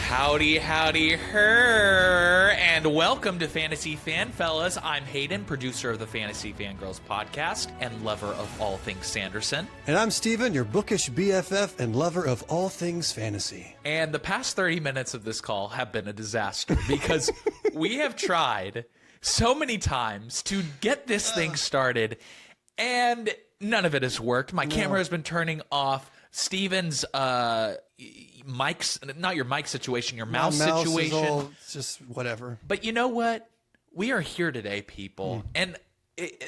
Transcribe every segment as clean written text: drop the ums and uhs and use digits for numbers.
Howdy, howdy, her, and welcome to Fantasy Fanfellas. I'm Hayden, producer of the Fantasy Fangirls podcast and lover of all things Sanderson. And I'm Steven, your bookish BFF and lover of all things fantasy. And the past 30 minutes of this call have been a disaster because we have tried so many times to get this thing started, and none of it has worked. My camera has been turning off. Steven's mic's not your mic situation, your mouse situation. Is all just whatever. But you know what? We are here today, people. And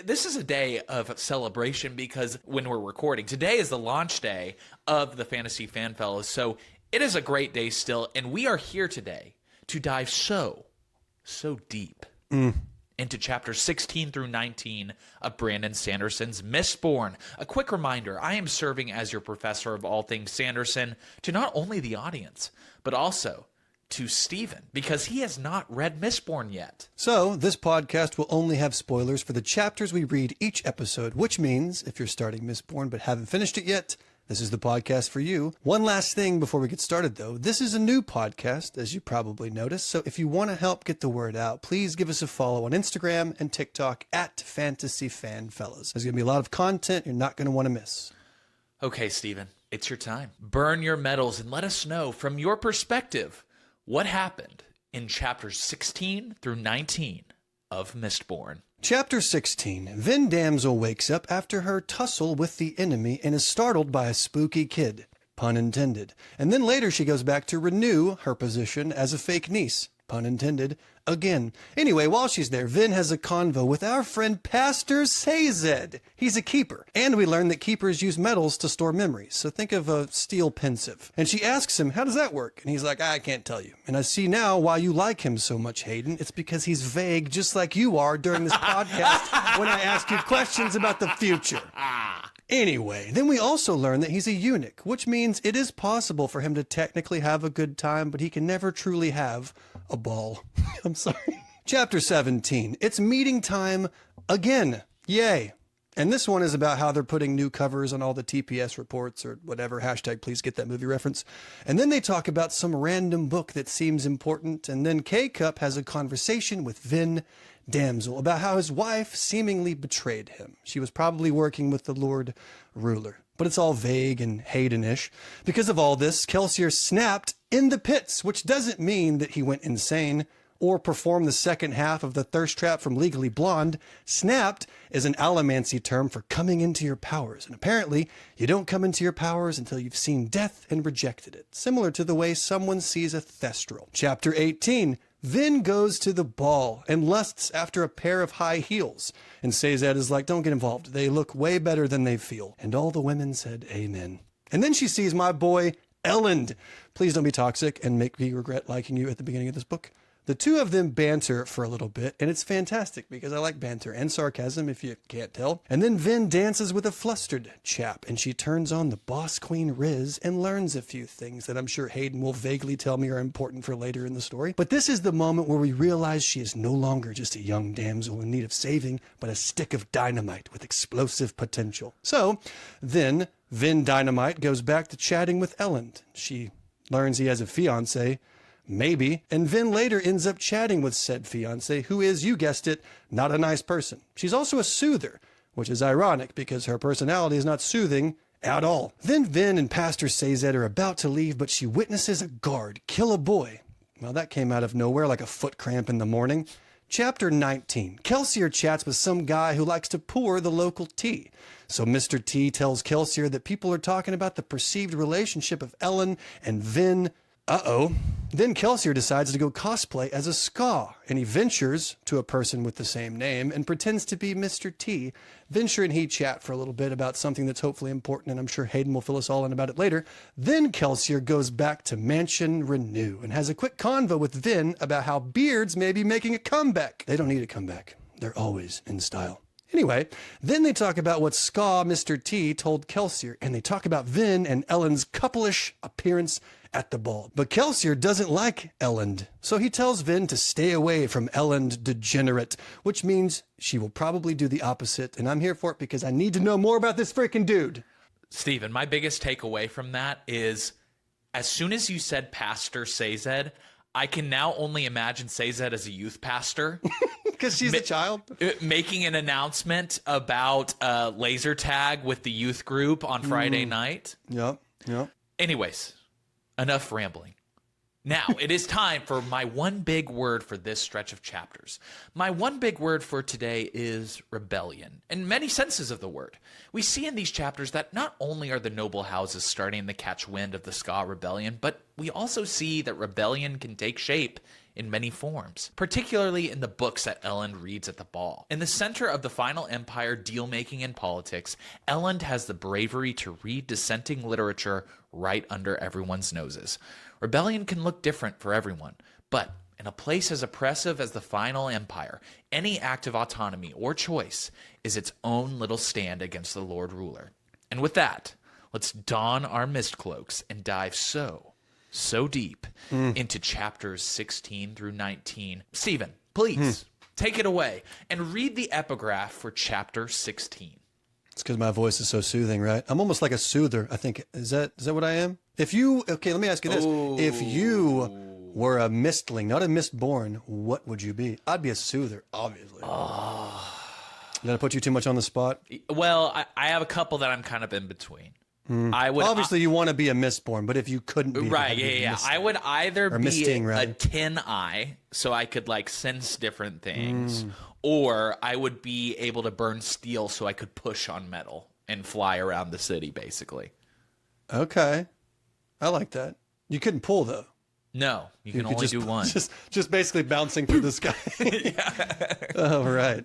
this is a day of celebration because when we're recording, today is the launch day of the Fantasy Fanfellas. So it is a great day still. And we are here today to dive so deep into chapters 16 through 19 of Brandon Sanderson's Mistborn. A quick reminder, I am serving as your professor of all things Sanderson to not only the audience, but also to Steven, because he has not read Mistborn yet. So, this podcast will only have spoilers for the chapters we read each episode, which means if you're starting Mistborn but haven't finished it yet, this is the podcast for you. One last thing before we get started, though. This is a new podcast, as you probably noticed. So if you want to help get the word out, please give us a follow on Instagram and TikTok at Fantasy Fanfellas. There's going to be a lot of content you're not going to want to miss. Okay, Steven, it's your time. Burn your medals and let us know from your perspective what happened in chapters 16 through 19 of Mistborn. Chapter 16. Vin Damsel wakes up after her tussle with the enemy and is startled by a spooky kid. Pun intended. And then later she goes back to renew her position as a fake niece. Pun intended. Again. Anyway, while she's there, Vin has a convo with our friend Pastor Sayzed. He's a keeper. And we learn that keepers use metals to store memories. So think of a steel pensive. And she asks him, how does that work? And he's like, I can't tell you. And I see now why you like him so much, Hayden. It's because he's vague, just like you are during this podcast when I ask you questions about the future. Anyway, then we also learn that he's a eunuch, which means it is possible for him to technically have a good time, but he can never truly have a ball. I'm sorry. Chapter 17. It's meeting time again. Yay. And this one is about how they're putting new covers on all the TPS reports or whatever, hashtag please get that movie reference. And then they talk about some random book that seems important. And then K-Cup has a conversation with Vin Damsel about how his wife seemingly betrayed him. She was probably working with the Lord Ruler. But it's all vague and Hayden-ish. Because of all this, Kelsier snapped in the pits, which doesn't mean that he went insane or performed the second half of the thirst trap from Legally Blonde. Snapped is an allomancy term for coming into your powers. And apparently, you don't come into your powers until you've seen death and rejected it. Similar to the way someone sees a thestral. Chapter 18. Vin goes to the ball and lusts after a pair of high heels. And Sayzed is like, don't get involved. They look way better than they feel. And all the women said amen. And then she sees my boy, Elend. Please don't be toxic and make me regret liking you at the beginning of this book. The two of them banter for a little bit, and it's fantastic because I like banter and sarcasm, if you can't tell. And then Vin dances with a flustered chap, and she turns on the boss queen Riz and learns a few things that I'm sure Hayden will vaguely tell me are important for later in the story. But this is the moment where we realize she is no longer just a young damsel in need of saving, but a stick of dynamite with explosive potential. So then Vin Dynamite goes back to chatting with Elend. She learns he has a fiancé. Maybe. And Vin later ends up chatting with said fiancé, who is, you guessed it, not a nice person. She's also a soother, which is ironic because her personality is not soothing at all. Then Vin and Pastor Sayzed are about to leave, but she witnesses a guard kill a boy. Well, that came out of nowhere like a foot cramp in the morning. Chapter 19. Kelsier chats with some guy who likes to pour the local tea. So Mr. T tells Kelsier that people are talking about the perceived relationship of Ellen and Vin. Then Kelsier decides to go cosplay as a Ska, and he ventures to a person with the same name and pretends to be Mr. T. Venture and he chat for a little bit about something that's hopefully important, and I'm sure Hayden will fill us all in about it later. Then Kelsier goes back to Mansion Renew and has a quick convo with Vin about how beards may be making a comeback. They don't need a comeback. They're always in style. Anyway, then they talk about what Ska Mr. T told Kelsier, and they talk about Vin and Ellen's couple-ish appearance at the ball. But Kelsier doesn't like Elend, so he tells Vin to stay away from Elend Degenerate, which means she will probably do the opposite, and I'm here for it because I need to know more about this freaking dude. Steven, my biggest takeaway from that is As soon as you said Pastor Sazed, I can now only imagine Sazed as a youth pastor. Because she's a child? Making an announcement about laser tag with the youth group on Friday night. Yep. Anyways, enough rambling. Now, it is time for my one big word for this stretch of chapters. My one big word for today is rebellion, in many senses of the word. We see in these chapters that not only are the noble houses starting to catch wind of the Ska rebellion, but we also see that rebellion can take shape in many forms, particularly in the books that Elend reads at the ball. In the center of the final empire deal-making and politics, Elend has the bravery to read dissenting literature right under everyone's noses. Rebellion can look different for everyone, but in a place as oppressive as the final empire, any act of autonomy or choice is its own little stand against the Lord Ruler. And with that, let's don our mist cloaks and dive so deep into chapters 16 through 19. Steven, please take it away and read the epigraph for chapter 16. It's because my voice is so soothing, right? I'm almost like a soother, I think. Is that what I am? Okay, let me ask you this. If you were a mistling, not a mistborn, what would you be? I'd be a soother, obviously. Did I put you too much on the spot? Well, I have a couple that I'm kind of in between. I would obviously you want to be a mistborn, but if you couldn't be, right, yeah. I would either be misting, a right? tin eye, so I could like sense different things, or I would be able to burn steel, so I could push on metal and fly around the city, basically. Okay, I like that. You couldn't pull though. No, you can only do one. Just basically bouncing through the sky. Oh, right.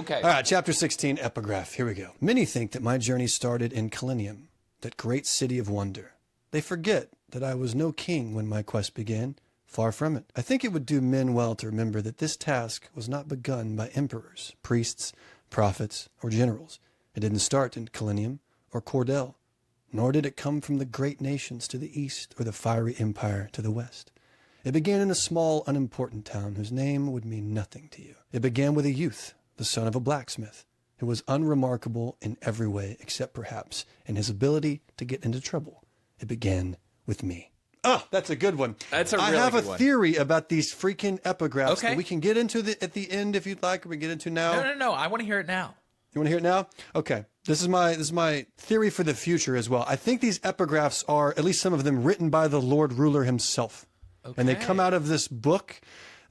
Okay. All right, chapter 16, epigraph. Here we go. Many think that my journey started in Kalinium, that great city of wonder. They forget that I was no king when my quest began. Far from it. I think it would do men well to remember that this task was not begun by emperors, priests, prophets, or generals. It didn't start in Kalinium or Cordell, nor did it come from the great nations to the east or the fiery empire to the west. It began in a small, unimportant town whose name would mean nothing to you. It began with a youth, the son of a blacksmith, who was unremarkable in every way except perhaps in his ability to get into trouble. It began with me. Oh, that's a good one. That's a really I have good a one. theory about these freaking epigraphs Okay. that we can get into at the end if you'd like, or we get into now. No. I want to hear it now. You want to hear it now? Okay. This is my theory for the future as well. I think these epigraphs are, at least some of them, written by the Lord Ruler himself. Okay. And they come out of this book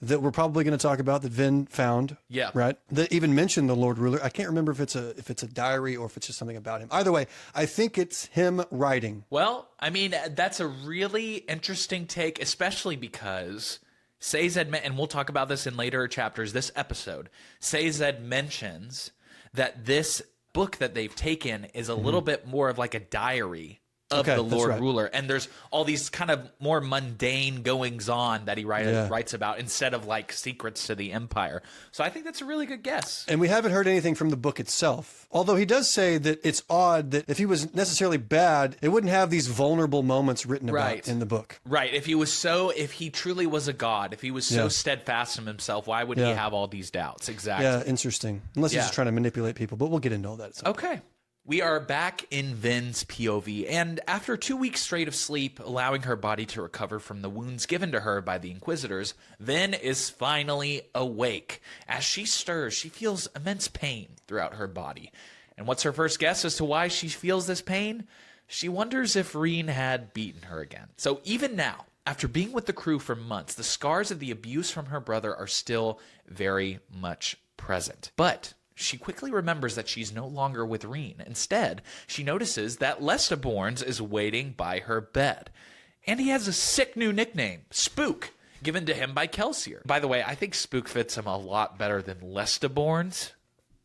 that we're probably going to talk about that Vin found. Yeah. Right? That even mentioned the Lord Ruler. I can't remember if it's a diary or if it's just something about him. Either way, I think it's him writing. Well, I mean, that's a really interesting take, especially because Sazed, and we'll talk about this in later chapters, this episode, Sazed mentions that this book that they've taken is a little bit more of like a diary of the Lord Ruler. And there's all these kind of more mundane goings on that he writes about instead of like secrets to the empire. So I think that's a really good guess. And we haven't heard anything from the book itself. Although he does say that it's odd that if he was necessarily bad, it wouldn't have these vulnerable moments written about in the book. Right. If he truly was a god, if he was so steadfast in himself, why would he have all these doubts? Exactly. Yeah, interesting. Unless he's just trying to manipulate people, but we'll get into all that. Okay. We are back in Vin's POV, and after 2 weeks straight of sleep, allowing her body to recover from the wounds given to her by the Inquisitors, Vin is finally awake. As she stirs, she feels immense pain throughout her body. And what's her first guess as to why she feels this pain? She wonders if Reen had beaten her again. So even now, after being with the crew for months, the scars of the abuse from her brother are still very much present. But she quickly remembers that she's no longer with Reen. Instead, she notices that Lestaborns is waiting by her bed. And he has a sick new nickname, Spook, given to him by Kelsier. By the way, I think Spook fits him a lot better than Lestaborns.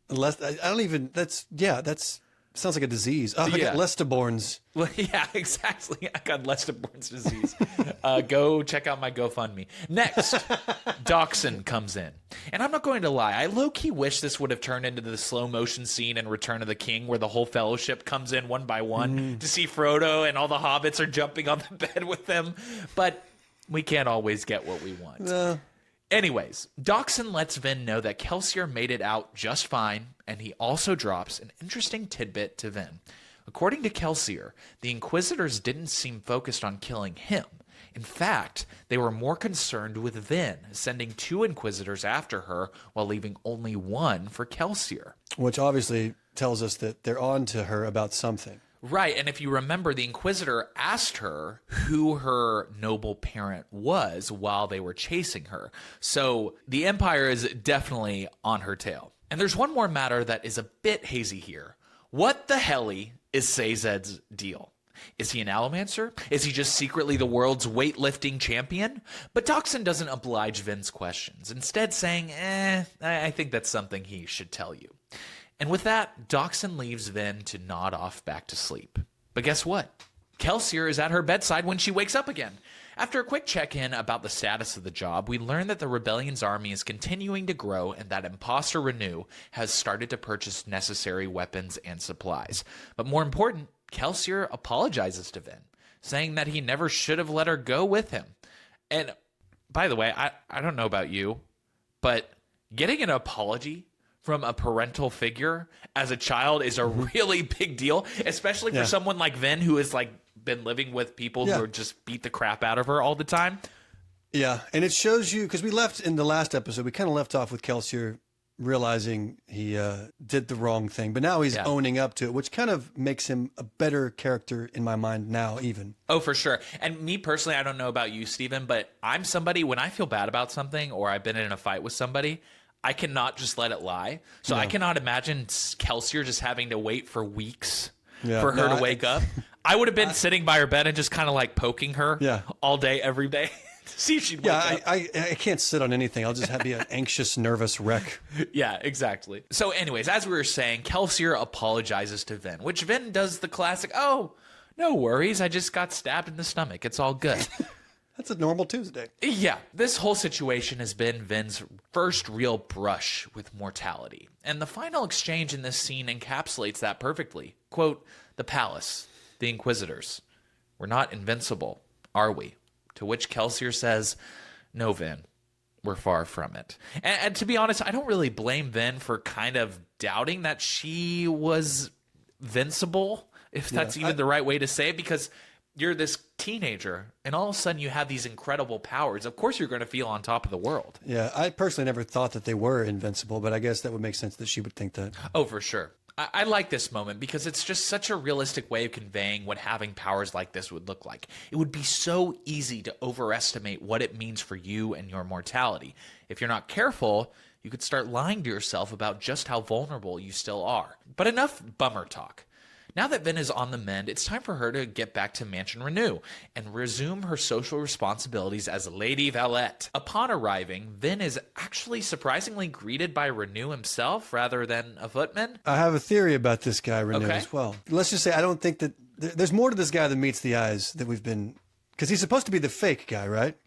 That's sounds like a disease. Oh, I got Lestaborns. Well, yeah, exactly. I got Lestaborn's disease. Go check out my GoFundMe. Next, Dachshund comes in. And I'm not going to lie, I low-key wish this would have turned into the slow-motion scene in Return of the King where the whole fellowship comes in one by one to see Frodo and all the hobbits are jumping on the bed with them. But we can't always get what we want. Anyways, Dachshund lets Vin know that Kelsier made it out just fine, and he also drops an interesting tidbit to Vin. According to Kelsier, the Inquisitors didn't seem focused on killing him. In fact, they were more concerned with Vin, sending 2 Inquisitors after her while leaving only 1 for Kelsier. Which obviously tells us that they're on to her about something. Right, and if you remember, the Inquisitor asked her who her noble parent was while they were chasing her. So the Empire is definitely on her tail. And there's one more matter that is a bit hazy here. What the helly is Sazed's deal? Is he an Allomancer? Is he just secretly the world's weightlifting champion? But Dockson doesn't oblige Vin's questions, instead saying, I think that's something he should tell you. And with that, Dockson leaves Vin to nod off back to sleep. But guess what? Kelsier is at her bedside when she wakes up again. After a quick check-in about the status of the job, we learn that the rebellion's army is continuing to grow and that imposter Renew has started to purchase necessary weapons and supplies. But more important, Kelsier apologizes to Vin, saying that he never should have let her go with him. And by the way, I don't know about you, but getting an apology from a parental figure as a child is a really big deal, especially for someone like Vin who has like been living with people who just beat the crap out of her all the time. Yeah, and it shows you, because we left in the last episode, we kind of left off with Kelsier realizing he did the wrong thing, but now he's owning up to it, which kind of makes him a better character in my mind now even. Oh, for sure. And me personally, I don't know about you, Steven, but I'm somebody, when I feel bad about something or I've been in a fight with somebody, I cannot just let it lie. So I cannot imagine Kelsier just having to wait for weeks for her to wake up. I would have been sitting by her bed and just kind of like poking her all day, every day. To see if she'd wake up. I can't sit on anything. I'll just be an anxious, nervous wreck. Yeah, exactly. So anyways, as we were saying, Kelsier apologizes to Vin, which Vin does the classic, oh, no worries, I just got stabbed in the stomach. It's all good. That's a normal Tuesday. Yeah, this whole situation has been Vin's first real brush with mortality. And the final exchange in this scene encapsulates that perfectly. Quote, the palace, the Inquisitors. We're not invincible, are we? To which Kelsier says, no, Vin, we're far from it. And to be honest, I don't really blame Vin for kind of doubting that she was vincible, if that's even the right way to say it, because you're this teenager, and all of a sudden you have these incredible powers. Of course you're going to feel on top of the world. Yeah, I personally never thought that they were invincible, but I guess that would make sense that she would think that. Oh, for sure. I like this moment because it's just such a realistic way of conveying what having powers like this would look like. It would be so easy to overestimate what it means for you and your mortality. If you're not careful, you could start lying to yourself about just how vulnerable you still are. But enough bummer talk. Now that Vin is on the mend, it's time for her to get back to Mansion Renew and resume her social responsibilities as Lady Valette. Upon arriving, Vin is actually surprisingly greeted by Renew himself rather than a footman. I have a theory about this guy, Renew, as well. Let's just say I don't think that there's more to this guy than meets the eyes that we've been... Because he's supposed to be the fake guy, right?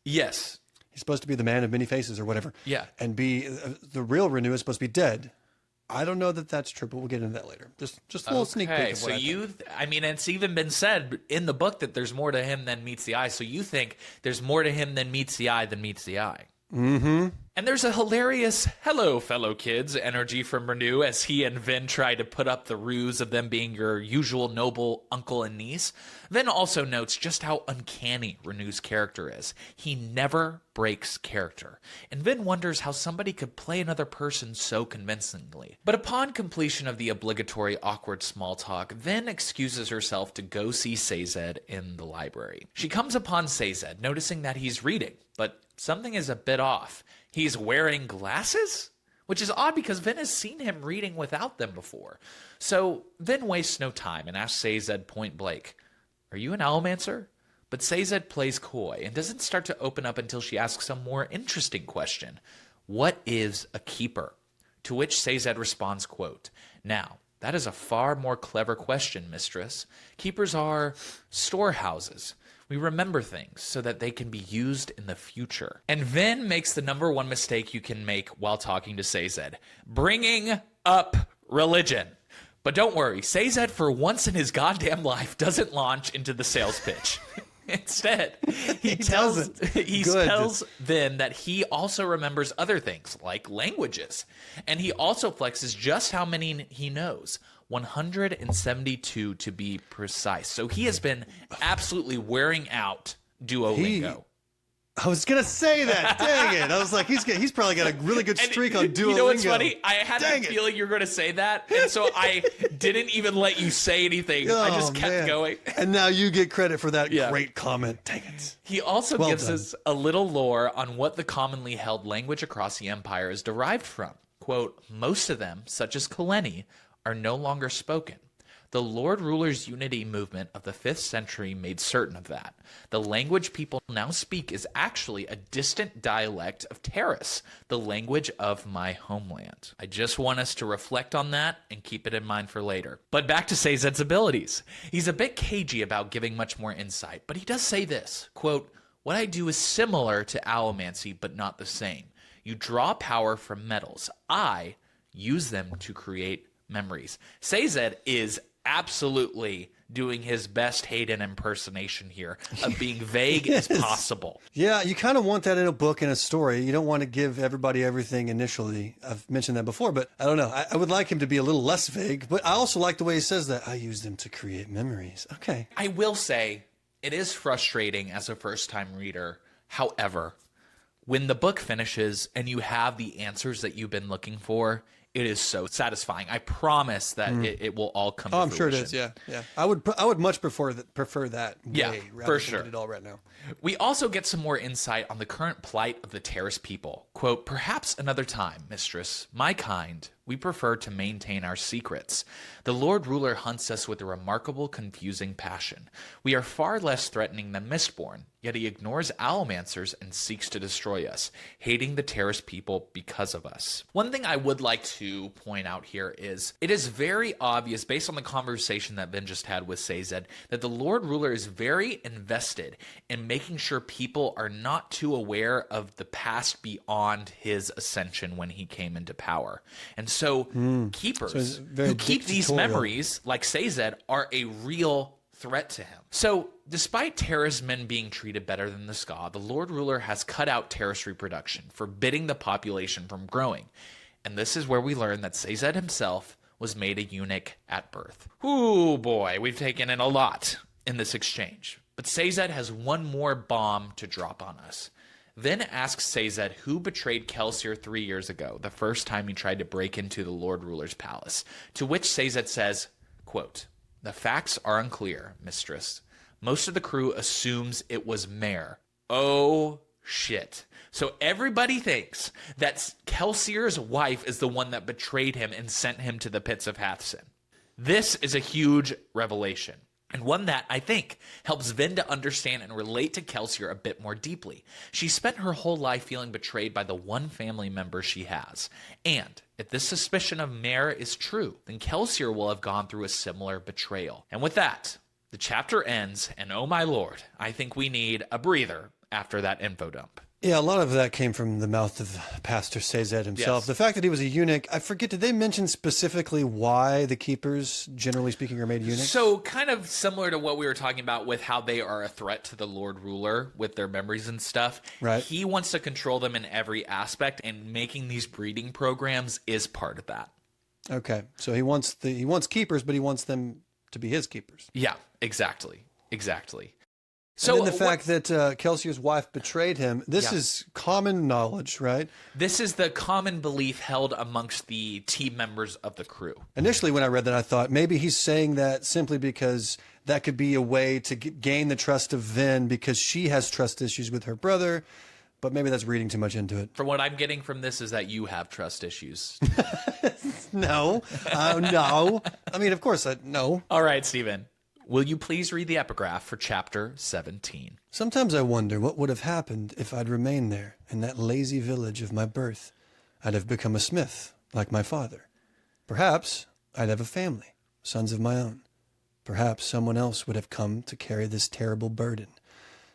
Yes. He's supposed to be the man of many faces or whatever. Yeah. And be the real Renew is supposed to be dead. I don't know that that's true, but we'll get into that later. Just a little sneak peek of what I mean, it's even been said in the book that there's more to him than meets the eye. So you think there's more to him than meets the eye than meets the eye. Mm-hmm. And there's a hilarious hello, fellow kids energy from Renew as he and Vin try to put up the ruse of them being your usual noble uncle and niece. Vin also notes just how uncanny Renew's character is. He never breaks character. And Vin wonders how somebody could play another person so convincingly. But upon completion of the obligatory awkward small talk, Vin excuses herself to go see Sazed in the library. She comes upon Sazed, noticing that he's reading, but something is a bit off. He's wearing glasses? Which is odd because Vin has seen him reading without them before. So Vin wastes no time and asks Sazed point blank, are you an Allomancer? But Sazed plays coy and doesn't start to open up until she asks a more interesting question. What is a keeper? To which Sazed responds, quote, now, that is a far more clever question, mistress. Keepers are storehouses. We remember things so that they can be used in the future. And Vin makes the number one mistake you can make while talking to Sazed, bringing up religion. But don't worry, Sazed for once in his goddamn life doesn't launch into the sales pitch. Instead, he tells Vin that he also remembers other things, like languages. And he also flexes just how many he knows. 172 to be precise. So he has been absolutely wearing out Duolingo. I was going to say that. Dang it. I was like, he's probably got a really good streak on Duolingo. You know what's funny? I had the feeling you were going to say that, and so I didn't even let you say anything. I just kept going. And now you get credit for that great comment. Dang it. He also gives us a little lore on what the commonly held language across the Empire is derived from. Quote, most of them, such as Kaleni, are no longer spoken. The Lord Ruler's unity movement of the 5th century made certain of that. The language people now speak is actually a distant dialect of Terrace, the language of my homeland. I just want us to reflect on that and keep it in mind for later. But back to Sazed's abilities. He's a bit cagey about giving much more insight, but he does say this, quote, what I do is similar to allomancy, but not the same. You draw power from metals. I use them to create memories. Sazed is absolutely doing his best Hayden impersonation here of being vague as possible. Yeah, you kind of want that in a book and a story. You don't want to give everybody everything initially. I've mentioned that before, but I don't know. I would like him to be a little less vague, but I also like the way he says that. I use them to create memories. Okay. I will say it is frustrating as a first-time reader. However, when the book finishes and you have the answers that you've been looking for, it is so satisfying. I promise that it will all come to fruition. I'm sure it is, yeah. I would much prefer that way rather for than sure. get it all right now. We also get some more insight on the current plight of the Terrace people. Quote, perhaps another time, mistress, my kind, we prefer to maintain our secrets. The Lord Ruler hunts us with a remarkable, confusing passion. We are far less threatening than Mistborn, yet he ignores allomancers and seeks to destroy us, hating the Terrace people because of us. One thing I would like to point out here is, it is very obvious, based on the conversation that Ben just had with Sazed, that the Lord Ruler is very invested in making sure people are not too aware of the past beyond his ascension when he came into power. And so keepers who keep these memories, like Sazed, are a real threat to him. So despite Terrace men being treated better than the Ska, the Lord Ruler has cut out Terrace reproduction, forbidding the population from growing. And this is where we learn that Sazed himself was made a eunuch at birth. Ooh boy, we've taken in a lot in this exchange. But Sazed has one more bomb to drop on us. Then asks Sazed who betrayed Kelsier 3 years ago, the first time he tried to break into the Lord Ruler's palace. To which Sazed says, quote, the facts are unclear, mistress. Most of the crew assumes it was Mare. Oh, shit. So everybody thinks that Kelsier's wife is the one that betrayed him and sent him to the pits of Hathsin. This is a huge revelation, and one that, I think, helps Vinda understand and relate to Kelsier a bit more deeply. She spent her whole life feeling betrayed by the one family member she has. And if this suspicion of Mare is true, then Kelsier will have gone through a similar betrayal. And with that, the chapter ends, and oh my lord, I think we need a breather after that info dump. Yeah, a lot of that came from the mouth of Pastor Sazed himself. Yes. The fact that he was a eunuch, I forget, did they mention specifically why the keepers, generally speaking, are made eunuchs? So kind of similar to what we were talking about with how they are a threat to the Lord Ruler with their memories and stuff. Right. He wants to control them in every aspect, and making these breeding programs is part of that. Okay, so he wants keepers, but he wants them to be his keepers. Yeah, exactly. So and then the fact that Kelsier's wife betrayed him, this is common knowledge, right? This is the common belief held amongst the team members of the crew. Initially, when I read that, I thought maybe he's saying that simply because that could be a way to gain the trust of Vin because she has trust issues with her brother, but maybe that's reading too much into it. From what I'm getting from this is that you have trust issues. No. I mean, of course, no. All right, Steven. Will you please read the epigraph for chapter 17? Sometimes I wonder what would have happened if I'd remained there in that lazy village of my birth. I'd have become a smith, like my father. Perhaps I'd have a family, sons of my own. Perhaps someone else would have come to carry this terrible burden.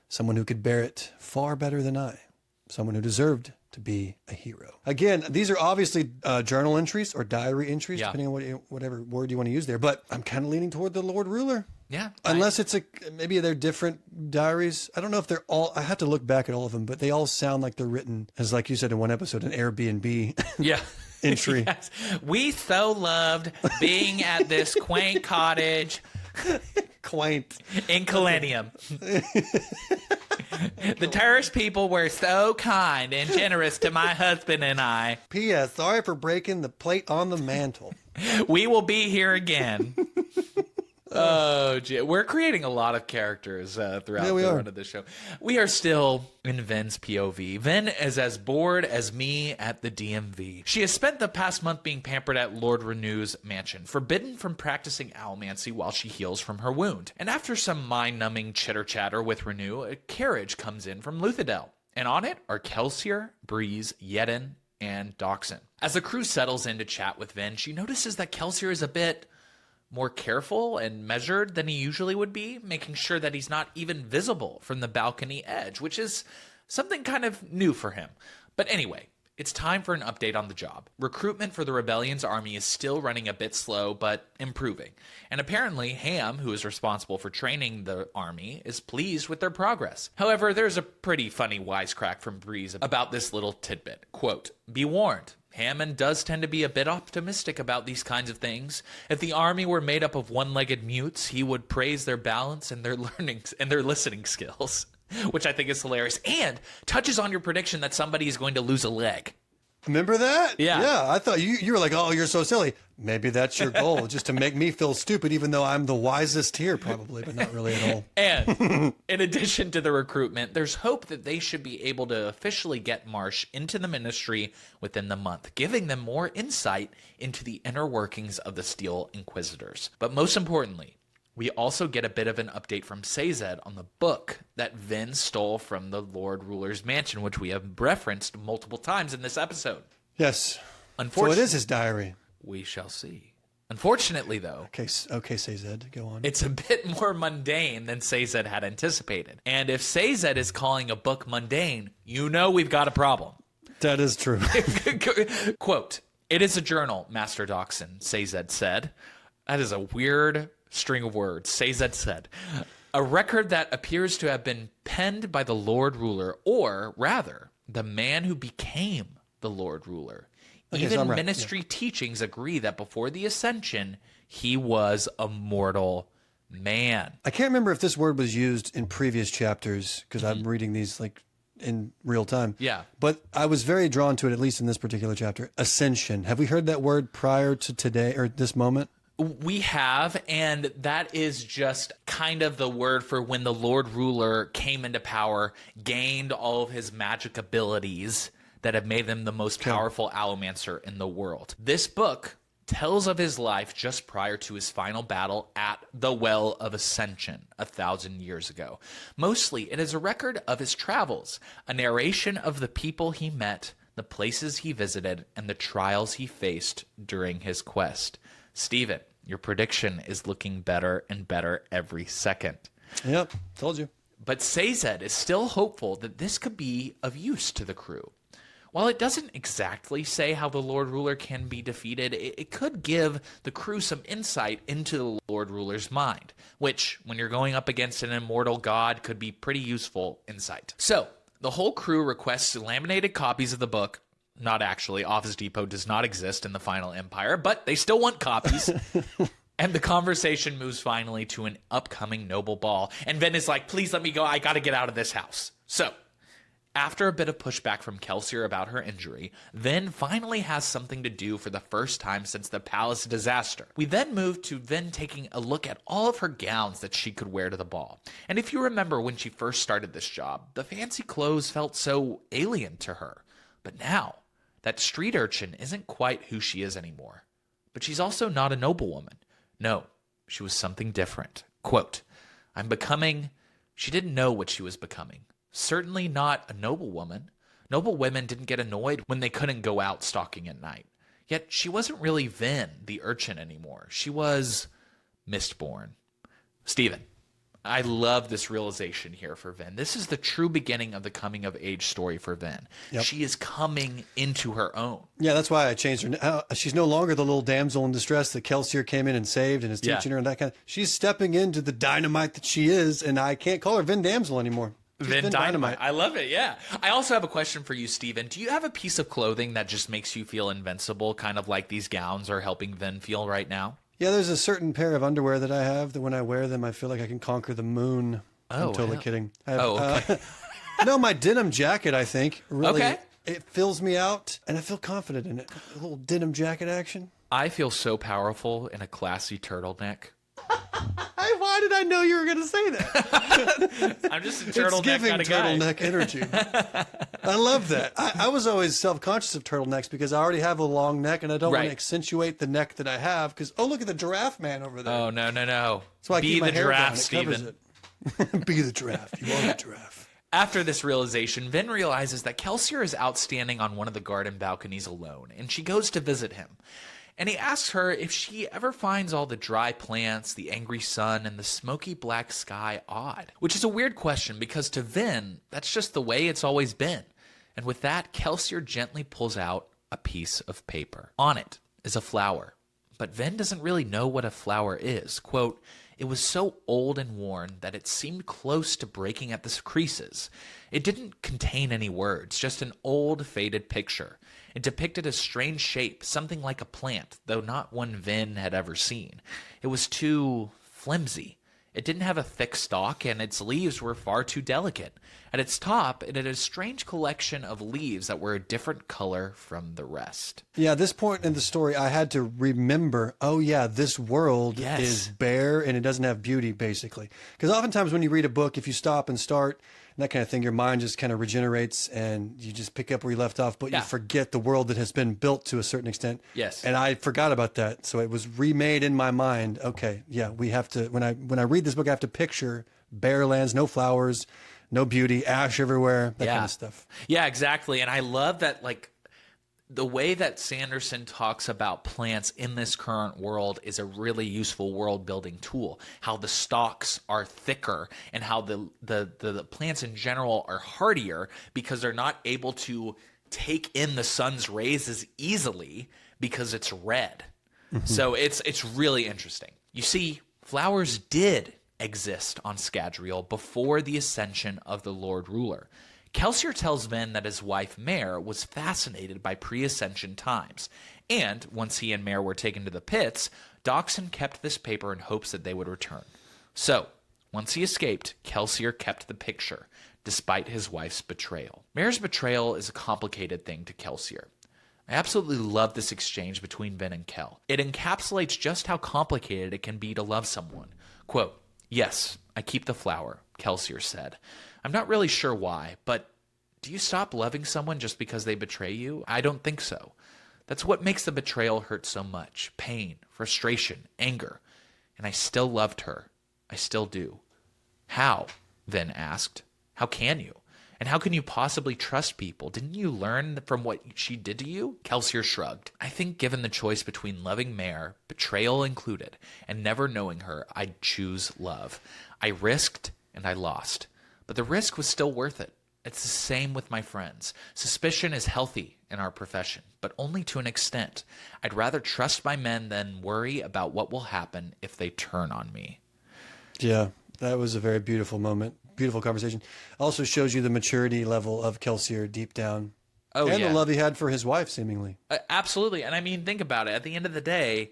Someone who could bear it far better than I. Someone who deserved to be a hero. Again, these are obviously journal entries or diary entries, depending on whatever word you want to use there. But I'm kind of leaning toward the Lord Ruler. Yeah. Unless maybe they're different diaries. I don't know if they're all, I have to look back at all of them, but they all sound like they're written as, like you said in one episode, an Airbnb. Yeah. entry. Yes. We so loved being at this quaint cottage Quaint. in Millennium. The tourist people were so kind and generous to my husband and I. P.S. Sorry for breaking the plate on the mantle. We will be here again. Oh, gee. We're creating a lot of characters throughout the run of this show. We are still in Ven's POV. Ven is as bored as me at the DMV. She has spent the past month being pampered at Lord Renew's mansion, forbidden from practicing owlmancy while she heals from her wound. And after some mind-numbing chitter-chatter with Renew, a carriage comes in from Luthadel. And on it are Kelsier, Breeze, Yedin, and Doxson. As the crew settles in to chat with Ven, she notices that Kelsier is a bit more careful and measured than he usually would be, making sure that he's not even visible from the balcony edge, which is something kind of new for him. But anyway, it's time for an update on the job. Recruitment for the Rebellion's army is still running a bit slow, but improving. And apparently, Ham, who is responsible for training the army, is pleased with their progress. However, there's a pretty funny wisecrack from Breeze about this little tidbit. Quote, "Be warned. Hammond does tend to be a bit optimistic about these kinds of things. If the army were made up of one-legged mutes, he would praise their balance and their learning and their listening skills," which I think is hilarious and touches on your prediction that somebody is going to lose a leg. Remember that? Yeah. Yeah, I thought you were like, oh, you're so silly. Maybe that's your goal, just to make me feel stupid, even though I'm the wisest here, probably, but not really at all. And in addition to the recruitment, there's hope that they should be able to officially get Marsh into the ministry within the month, giving them more insight into the inner workings of the Steel Inquisitors. But most importantly, we also get a bit of an update from Sazed on the book that Ven stole from the Lord Ruler's mansion, which we have referenced multiple times in this episode. Yes. Unfortunately, So it is his diary. We shall see. Unfortunately, though, Okay, Sazed, go on. it's a bit more mundane than Sazed had anticipated. And if Sazed is calling a book mundane, you know we've got a problem. That is true. Quote, "It is a journal, Master Doxson," Sazed said. That is a weird string of words. Sazed said, "A record that appears to have been penned by the Lord Ruler, or rather, the man who became the Lord Ruler. Okay, Even so I'm right. ministry teachings agree that before the Ascension, he was a mortal man." I can't remember if this word was used in previous chapters, because I'm reading these like in real time. Yeah. But I was very drawn to it, at least in this particular chapter. Ascension. Have we heard that word prior to today or this moment? We have, and that is just kind of the word for when the Lord Ruler came into power, gained all of his magic abilities that have made him the most powerful allomancer in the world. This book tells of his life just prior to his final battle at the Well of Ascension 1,000 years ago. Mostly, it is a record of his travels, a narration of the people he met, the places he visited, and the trials he faced during his quest. Steven, your prediction is looking better and better every second. Yep, told you. But Sazed is still hopeful that this could be of use to the crew. While it doesn't exactly say how the Lord Ruler can be defeated, it could give the crew some insight into the Lord Ruler's mind, which, when you're going up against an immortal god, could be pretty useful insight. So, the whole crew requests laminated copies of the book. Not actually. Office Depot does not exist in the Final Empire, but they still want copies. And the conversation moves finally to an upcoming noble ball. And Ven is like, "Please let me go. I got to get out of this house." So, after a bit of pushback from Kelsier about her injury, Ven finally has something to do for the first time since the palace disaster. We then move to Ven taking a look at all of her gowns that she could wear to the ball. And if you remember when she first started this job, the fancy clothes felt so alien to her. But now, that street urchin isn't quite who she is anymore. But she's also not a noblewoman. No, she was something different. Quote, "I'm becoming..." She didn't know what she was becoming. Certainly not a noblewoman. Noble women didn't get annoyed when they couldn't go out stalking at night. Yet she wasn't really Ven, the urchin, anymore. She was Mistborn. Steven, I love this realization here for Ven. This is the true beginning of the coming-of-age story for Ven. Yep. She is coming into her own. Yeah, that's why I changed her. She's no longer the little damsel in distress that Kelsier came in and saved and is teaching her and that kind of. She's stepping into the dynamite that she is, and I can't call her Vin Damsel anymore. Vin Dynamite. I love it, yeah. I also have a question for you, Steven. Do you have a piece of clothing that just makes you feel invincible, kind of like these gowns are helping Vin feel right now? Yeah, there's a certain pair of underwear that I have that when I wear them, I feel like I can conquer the moon. I'm totally kidding. Okay. No, my denim jacket, I think, really, Okay. it fills me out, and I feel confident in it. A little denim jacket action. I feel so powerful in a classy turtleneck. Why did I know you were going to say that? I'm just a turtleneck It's giving kind of guy. turtleneck energy. I love that. I was always self-conscious of turtlenecks because I already have a long neck, and I don't want to accentuate the neck that I have because, oh, look at the giraffe man over there. Oh, no. That's why I Be keep my the hair giraffe, down. It Steven. covers it. Be the giraffe. You are the giraffe. After this realization, Vin realizes that Kelsier is out standing on one of the garden balconies alone, and she goes to visit him. And he asks her if she ever finds all the dry plants, the angry sun, and the smoky black sky odd. Which is a weird question because to Vin, that's just the way it's always been. And with that, Kelsier gently pulls out a piece of paper. On it is a flower. But Vin doesn't really know what a flower is. Quote, "It was so old and worn that it seemed close to breaking at the creases. It didn't contain any words, just an old, faded picture. It depicted a strange shape, something like a plant, though not one Vin had ever seen. It was too flimsy. It didn't have a thick stalk, and its leaves were far too delicate. At its top, it had a strange collection of leaves that were a different color from the rest." Yeah, at this point in the story, I had to remember, oh yeah, this world is bare and it doesn't have beauty, basically. Because oftentimes when you read a book, if you stop and start and that kind of thing, your mind just kind of regenerates and you just pick up where you left off, but you forget the world that has been built to a certain extent. Yes. And I forgot about that. So it was remade in my mind. Okay, yeah, we have to, when I read this book, I have to picture bare lands, no flowers, no beauty, ash everywhere, that kind of stuff. Yeah, exactly. And I love that, like, the way that Sanderson talks about plants in this current world is a really useful world building tool. How the stalks are thicker and how the plants in general are hardier because they're not able to take in the sun's rays as easily because it's red. So it's really interesting. You see, flowers did exist on Scadrial before the ascension of the Lord Ruler. Kelsier tells Vin that his wife, Mare, was fascinated by pre-ascension times, and once he and Mare were taken to the pits, Dockson kept this paper in hopes that they would return. So, once he escaped, Kelsier kept the picture, despite his wife's betrayal. Mare's betrayal is a complicated thing to Kelsier. I absolutely love this exchange between Vin and Kel. It encapsulates just how complicated it can be to love someone. Quote, "Yes, I keep the flower," Kelsier said. "I'm not really sure why, but do you stop loving someone just because they betray you? I don't think so. That's what makes the betrayal hurt so much. Pain, frustration, anger. And I still loved her. I still do." "How?" Vin asked. "How can you? And how can you possibly trust people? Didn't you learn from what she did to you?" Kelsier shrugged. "I think given the choice between loving Mare, betrayal included, and never knowing her, I'd choose love. I risked and I lost. But the risk was still worth it. It's the same with my friends. Suspicion is healthy in our profession, but only to an extent. I'd rather trust my men than worry about what will happen if they turn on me." Yeah, that was a very beautiful moment. Beautiful conversation. Also shows you the maturity level of Kelsier deep down. Oh, and yeah. the love he had for his wife, seemingly. Absolutely. And I mean, think about it. At the end of the day,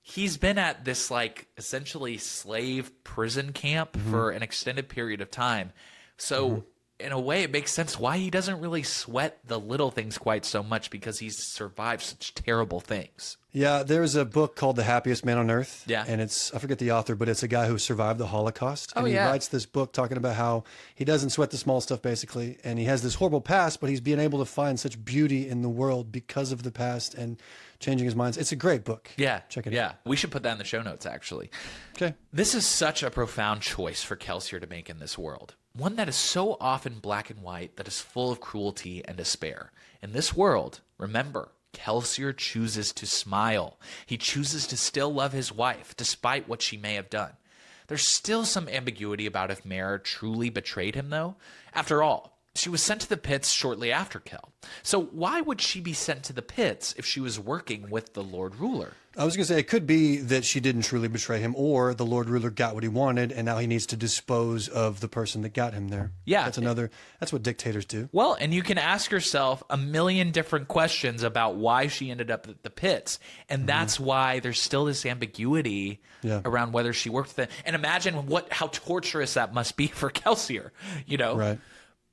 he's been at this, like, essentially slave prison camp for an extended period of time. So in a way, it makes sense why he doesn't really sweat the little things quite so much, because he's survived such terrible things. Yeah, there's a book called The Happiest Man on Earth. Yeah. And it's, I forget the author, but it's a guy who survived the Holocaust. Oh, and he yeah. writes this book talking about how he doesn't sweat the small stuff, basically. And he has this horrible past, but he's being able to find such beauty in the world because of the past and changing his mind. It's a great book. Yeah. Check it out. Yeah. We should put that in the show notes, actually. Okay. This is such a profound choice for Kelsier to make in this world. One that is so often black and white, that is full of cruelty and despair. In this world, remember, Kelsier chooses to smile. He chooses to still love his wife, despite what she may have done. There's still some ambiguity about if Mare truly betrayed him, though. After all, she was sent to the pits shortly after Kel. So why would she be sent to the pits if she was working with the Lord Ruler? I was going to say, it could be that she didn't truly betray him, or the Lord Ruler got what he wanted, and now he needs to dispose of the person that got him there. Yeah. That's what dictators do. Well, and you can ask yourself a million different questions about why she ended up at the pits. And that's why there's still this ambiguity around whether she worked with it. And imagine how torturous that must be for Kelsier, you know? Right.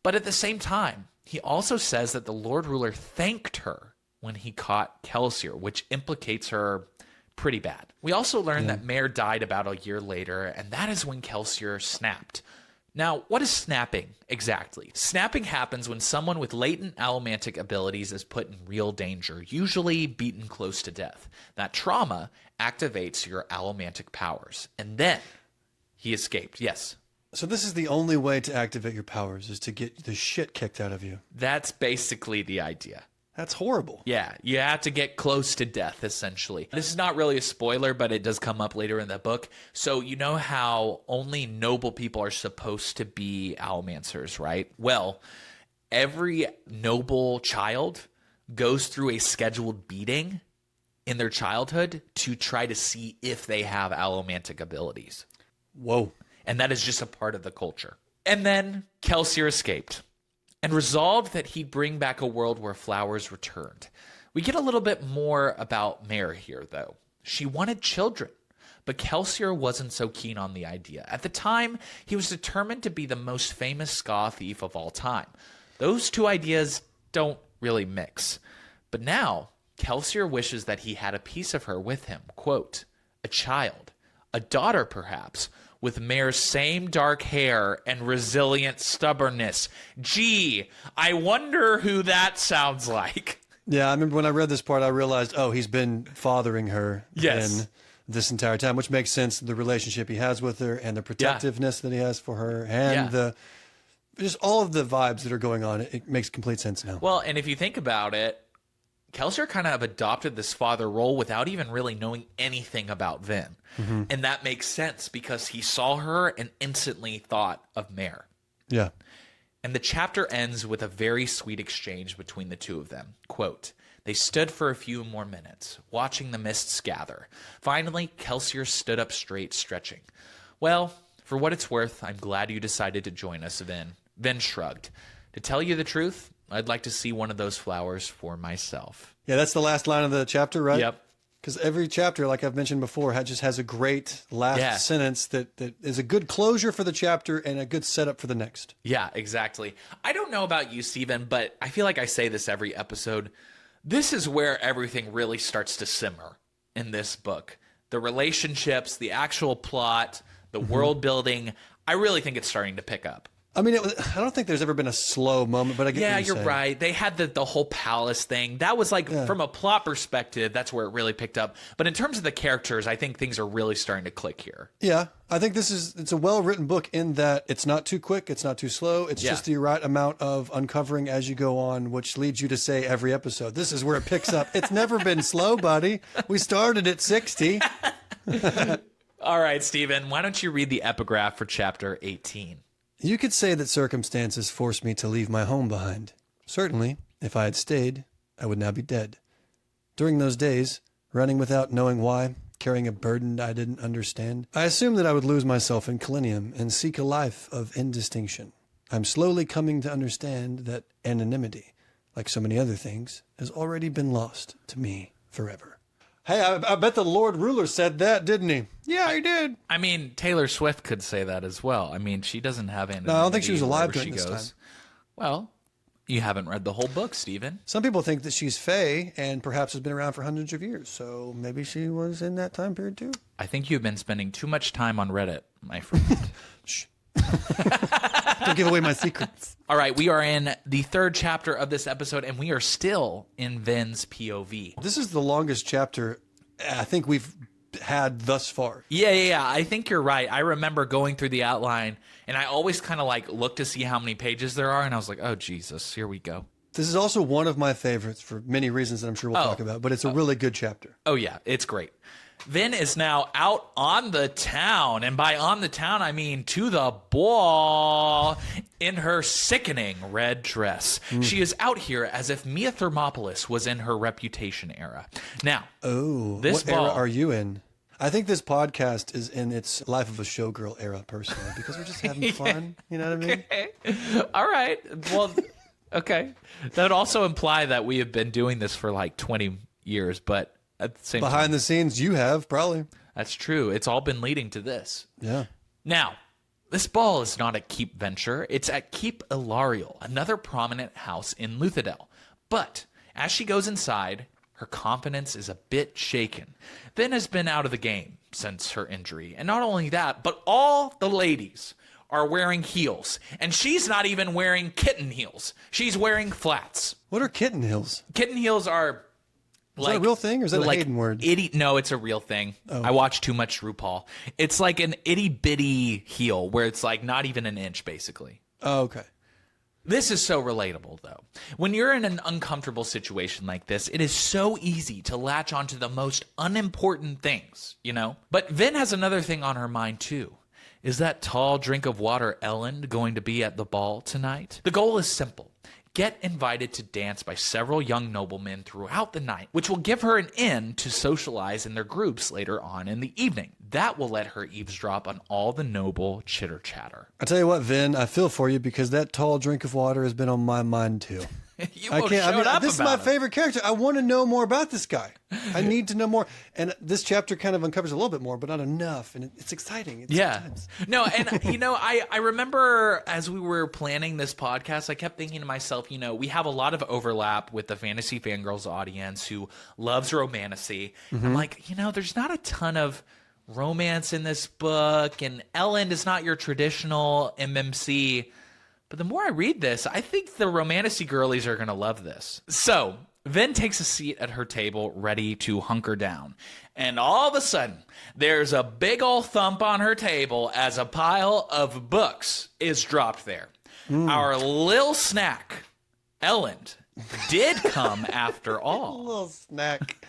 But at the same time, he also says that the Lord Ruler thanked her when he caught Kelsier, which implicates her pretty bad. We also learn that Mare died about a year later, and that is when Kelsier snapped. Now, what is snapping exactly? Snapping happens when someone with latent allomantic abilities is put in real danger, usually beaten close to death. That trauma activates your allomantic powers, and then he escaped. Yes. So this is the only way to activate your powers, is to get the shit kicked out of you. That's basically the idea. That's horrible. Yeah, you have to get close to death, essentially. This is not really a spoiler, but it does come up later in the book. So you know how only noble people are supposed to be allomancers, right? Well, every noble child goes through a scheduled beating in their childhood to try to see if they have allomantic abilities. Whoa. And that is just a part of the culture. And then Kelsier escaped and resolved that he'd bring back a world where flowers returned. We get a little bit more about Mare here, though. She wanted children, but Kelsier wasn't so keen on the idea. At the time, he was determined to be the most famous Ska thief of all time. Those two ideas don't really mix. But now, Kelsier wishes that he had a piece of her with him. Quote, a child, a daughter perhaps, with Mare's same dark hair and resilient stubbornness. Gee, I wonder who that sounds like. Yeah, I remember when I read this part, I realized, oh, he's been fathering her Yes. this entire time, which makes sense, the relationship he has with her and the protectiveness that he has for her and just all of the vibes that are going on. It makes complete sense now. Well, and if you think about it, Kelsier kind of adopted this father role without even really knowing anything about Vin. And that makes sense because he saw her and instantly thought of Mare. Yeah. And the chapter ends with a very sweet exchange between the two of them. Quote, they stood for a few more minutes, watching the mists gather. Finally, Kelsier stood up straight, stretching. Well, for what it's worth, I'm glad you decided to join us, Vin. Vin shrugged. To tell you the truth, I'd like to see one of those flowers for myself. Yeah, that's the last line of the chapter, right? Yep. Because every chapter, like I've mentioned before, just has a great last sentence that is a good closure for the chapter and a good setup for the next. Yeah, exactly. I don't know about you, Steven, but I feel like I say this every episode. This is where everything really starts to simmer in this book. The relationships, the actual plot, the world building. I really think it's starting to pick up. I mean, I don't think there's ever been a slow moment, but I get what you're you're saying. right. They had the whole palace thing. That was like, from a plot perspective, that's where it really picked up. But in terms of the characters, I think things are really starting to click here. Yeah, I think it's a well-written book in that it's not too quick, it's not too slow. It's just the right amount of uncovering as you go on, which leads you to say every episode, this is where it picks up. It's never been slow, buddy. We started at 60. All right, Steven, why don't you read the epigraph for chapter 18? You could say that circumstances forced me to leave my home behind. Certainly, if I had stayed, I would now be dead. During those days, running without knowing why, carrying a burden I didn't understand, I assumed that I would lose myself in Kalinium and seek a life of indistinction. I'm slowly coming to understand that anonymity, like so many other things, has already been lost to me forever. Hey, I bet the Lord Ruler said that, didn't he? Yeah, he did. I mean, Taylor Swift could say that as well. I mean, she doesn't have anonymity. No, I don't think she was alive wherever during this time. Well, you haven't read the whole book, Steven. Some people think that she's Fae and perhaps has been around for hundreds of years. So maybe she was in that time period too. I think you've been spending too much time on Reddit, my friend. Shh. Don't give away my secrets. All right, we are in the third chapter of this episode, and we are still in Vin's POV. This is the longest chapter I think we've had thus far. Yeah. I think you're right. I remember going through the outline, and I always kind of like look to see how many pages there are, and I was like, oh, Jesus, here we go. This is also one of my favorites for many reasons that I'm sure we'll talk about, but it's a really good chapter. Oh, yeah, it's great. Vin is now out on the town, and by on the town, I mean to the ball, in her sickening red dress. She is out here as if Mia Thermopolis was in her Reputation era. Now, what era are you in? I think this podcast is in its Life of a Showgirl era, personally, because we're just having fun. You know what I mean? Okay. All right. Well, okay. That would also imply that we have been doing this for like 20 years, but at the same time. Behind the scenes, you have, probably. That's true. It's all been leading to this. Yeah. Now, this ball is not at Keep Venture. It's at Keep Ilarial, another prominent house in Luthadel. But as she goes inside, her confidence is a bit shaken. Vin has been out of the game since her injury. And not only that, but all the ladies are wearing heels. And she's not even wearing kitten heels. She's wearing flats. What are kitten heels? Kitten heels are... Is that a real thing, or is that a Hayden word? No, it's a real thing. Oh. I watch too much RuPaul. It's like an itty-bitty heel where it's like not even an inch, basically. Oh, okay. This is so relatable, though. When you're in an uncomfortable situation like this, it is so easy to latch onto the most unimportant things, you know? But Vin has another thing on her mind, too. Is that tall drink of water Ellen going to be at the ball tonight? The goal is simple. Get invited to dance by several young noblemen throughout the night, which will give her an in to socialize in their groups later on in the evening. That will let her eavesdrop on all the noble chitter-chatter. I tell you what, Vin, I feel for you because that tall drink of water has been on my mind, too. This is my favorite character. I want to know more about this guy. I need to know more. And this chapter kind of uncovers a little bit more, but not enough. And it's exciting. Sometimes. No, and, I remember as we were planning this podcast, I kept thinking to myself, we have a lot of overlap with the Fantasy Fangirls audience who loves romantasy. Mm-hmm. I'm like, there's not a ton of romance in this book, and Ellen is not your traditional MMC. But the more I read this, I think the romantasy girlies are going to love this. So, Vin takes a seat at her table, ready to hunker down. And all of a sudden, there's a big old thump on her table as a pile of books is dropped there. Our lil snack, Ellen, did come after all. Little snack.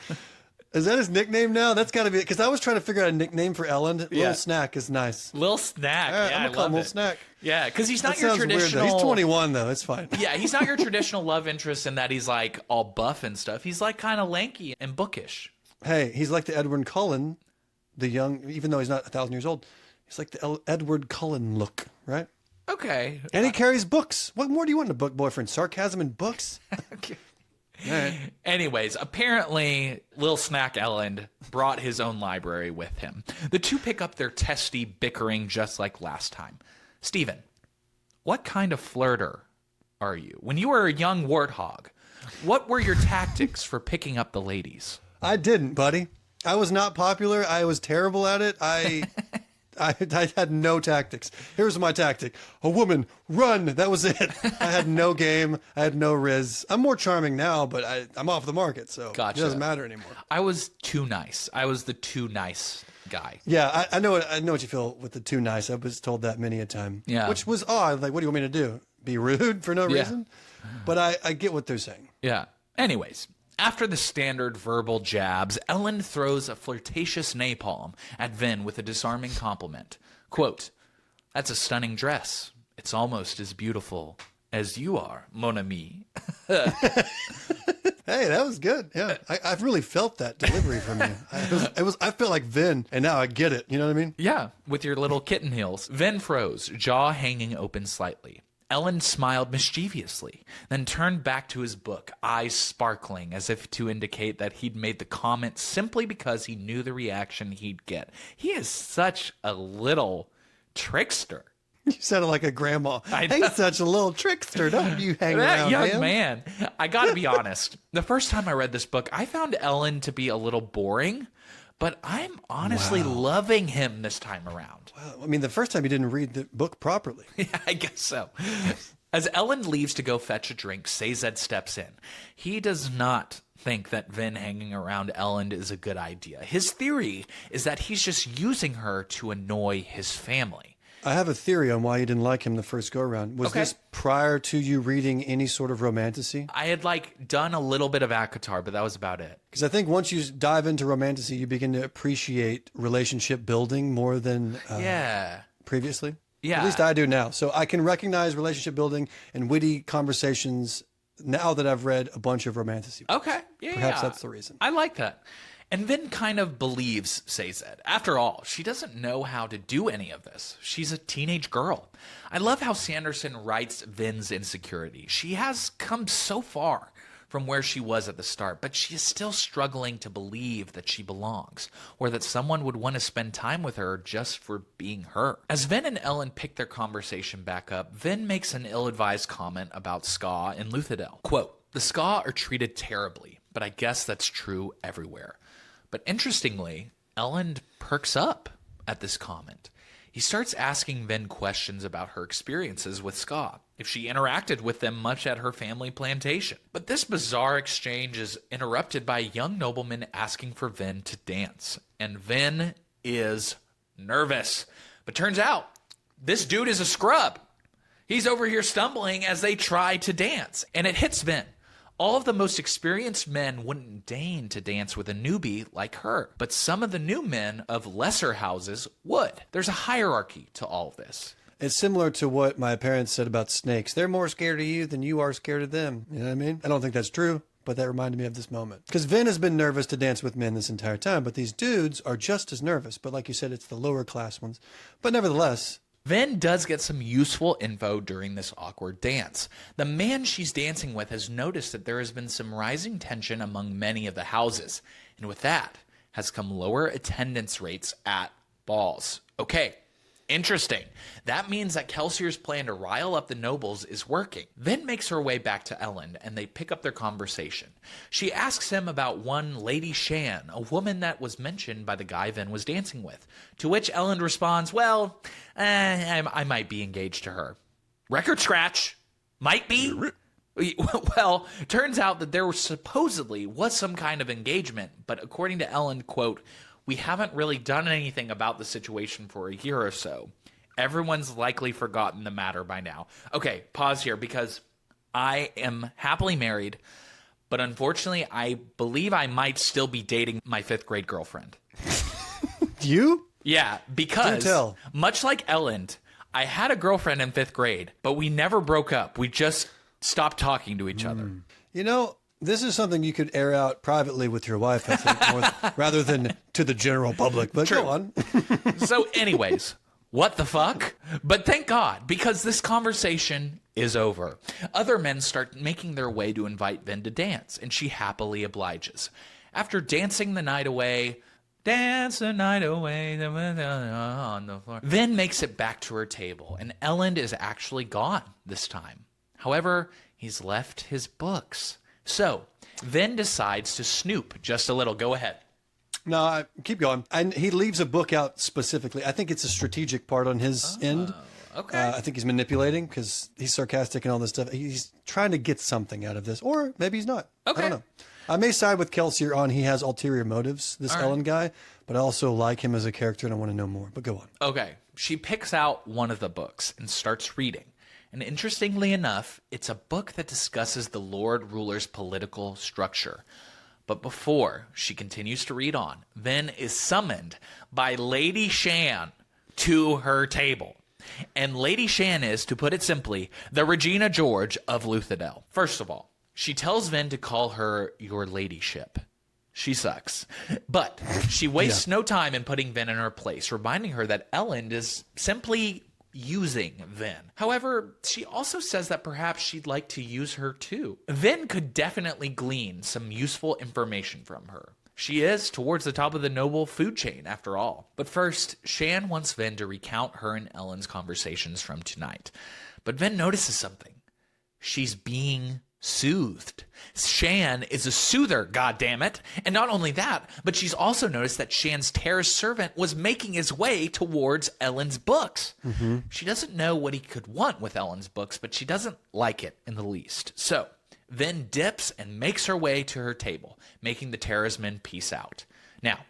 Is that his nickname now? That's got to be it. Because I was trying to figure out a nickname for Ellen. Yeah. Lil Snack is nice. Lil Snack. Yeah, I'm going to Lil Snack. Yeah, because he's not that your sounds traditional... Weird, though. He's 21, though. It's fine. Yeah, he's not your traditional love interest in that he's like all buff and stuff. He's like kind of lanky and bookish. Hey, he's like the Edward Cullen, the young... Even though he's not 1,000 years old, he's like the Edward Cullen look, right? Okay. And he carries books. What more do you want in a book, boyfriend? Sarcasm and books? Okay. Right. Anyways, apparently Lil Snack Ellen brought his own library with him. The two pick up their testy bickering just like last time. Steven, what kind of flirter are you? When you were a young warthog, what were your tactics for picking up the ladies? I didn't, buddy. I was not popular. I was terrible at it. I had no tactics. Here's my tactic. A woman, run. That was it. I had no game. I had no riz. I'm more charming now, but I'm off the market, so Gotcha. It doesn't matter anymore. I was too nice. I was the too nice guy. Yeah, I know what you feel with the too nice. I was told that many a time. Yeah. Which was odd. Like, what do you want me to do? Be rude for no reason? But I get what they're saying. Yeah. Anyways. After the standard verbal jabs, Ellen throws a flirtatious napalm at Vin with a disarming compliment. Quote, "That's a stunning dress. It's almost as beautiful as you are, mon ami." Hey, that was good. Yeah, I've really felt that delivery from you. I felt like Vin, and now I get it. You know what I mean? Yeah, with your little kitten heels. Vin froze, jaw hanging open slightly. Ellen smiled mischievously, then turned back to his book, eyes sparkling as if to indicate that he'd made the comment simply because he knew the reaction he'd get. He is such a little trickster. You sounded like a grandma. He's such a little trickster. Don't you hang that around young him. Man. I gotta be honest. The first time I read this book, I found Ellen to be a little boring, but I'm honestly loving him this time around. Well, I mean, the first time you didn't read the book properly. Yeah, I guess so. As Ellen leaves to go fetch a drink, Sazed steps in. He does not think that Vin hanging around Ellen is a good idea. His theory is that he's just using her to annoy his family. I have a theory on why you didn't like him the first go-around. Was this prior to you reading any sort of romantasy? I had done a little bit of ACOTAR, but that was about it. Because I think once you dive into romantasy, you begin to appreciate relationship building more than previously. Yeah. At least I do now. So I can recognize relationship building and witty conversations now that I've read a bunch of romantasy books. Okay. Yeah. Perhaps that's the reason. I like that. And Vin kind of believes Sazed. After all, she doesn't know how to do any of this. She's a teenage girl. I love how Sanderson writes Vin's insecurity. She has come so far from where she was at the start, but she is still struggling to believe that she belongs, or that someone would want to spend time with her just for being her. As Vin and Ellen pick their conversation back up, Vin makes an ill-advised comment about Ska and Luthadel. Quote, "The Ska are treated terribly, but I guess that's true everywhere." But interestingly, Ellen perks up at this comment. He starts asking Vin questions about her experiences with Ska, if she interacted with them much at her family plantation. But this bizarre exchange is interrupted by a young nobleman asking for Vin to dance. And Vin is nervous. But turns out, this dude is a scrub. He's over here stumbling as they try to dance. And it hits Vin. All of the most experienced men wouldn't deign to dance with a newbie like her, but some of the new men of lesser houses would. There's a hierarchy to all of this. It's similar to what my parents said about snakes. They're more scared of you than you are scared of them. You know what I mean? I don't think that's true, but that reminded me of this moment. Because Vin has been nervous to dance with men this entire time, but these dudes are just as nervous. But like you said, it's the lower class ones. But nevertheless, Vin does get some useful info during this awkward dance. The man she's dancing with has noticed that there has been some rising tension among many of the houses, and with that has come lower attendance rates at balls. Okay, interesting. That means that Kelsier's plan to rile up the nobles is working. Vin makes her way back to Ellen, and they pick up their conversation. She asks him about one Lady Shan, a woman that was mentioned by the guy Vin was dancing with, to which Ellen responds, well, I might be engaged to her. Record scratch. Might be. Well, turns out that there supposedly was some kind of engagement, but according to Ellen, quote, "We haven't really done anything about the situation for a year or so. Everyone's likely forgotten the matter by now." Okay, pause here because I am happily married, but unfortunately, I believe I might still be dating my 5th grade girlfriend. You? Yeah, because much like Ellen, I had a girlfriend in 5th grade, but we never broke up. We just stopped talking to each other. You know, this is something you could air out privately with your wife, I think, rather than to the general public. But True. go on. So anyways, what the fuck? But thank God, because this conversation is over. Other men start making their way to invite Vin to dance, and she happily obliges. After dancing the night away, dance the night away on the floor, Vin makes it back to her table, and Ellen is actually gone this time. However, he's left his books. So, Vin decides to snoop just a little. Go ahead. No, keep going. And he leaves a book out specifically. I think it's a strategic part on his end. Okay. I think he's manipulating because he's sarcastic and all this stuff. He's trying to get something out of this. Or maybe he's not. Okay. I don't know. I may side with Kelsier on he has ulterior motives, this Ellen guy, but I also like him as a character and I want to know more. But go on. Okay. She picks out one of the books and starts reading. And interestingly enough, it's a book that discusses the Lord Ruler's political structure. But before she continues to read on, Vin is summoned by Lady Shan to her table. And Lady Shan is, to put it simply, the Regina George of Luthadel. First of all, she tells Vin to call her your ladyship. She sucks. But she wastes no time in putting Vin in her place, reminding her that Ellen is simply using Vin. However, she also says that perhaps she'd like to use her too. Vin could definitely glean some useful information from her. She is towards the top of the noble food chain, after all. But first, Shan wants Vin to recount her and Ellen's conversations from tonight. But Vin notices something. She's being soothed. Shan is a soother, goddammit. And not only that, but she's also noticed that Shan's terrorist servant was making his way towards Ellen's books. Mm-hmm. She doesn't know what he could want with Ellen's books, but she doesn't like it in the least. So, Vin dips and makes her way to her table, making the terrorism peace out. Now,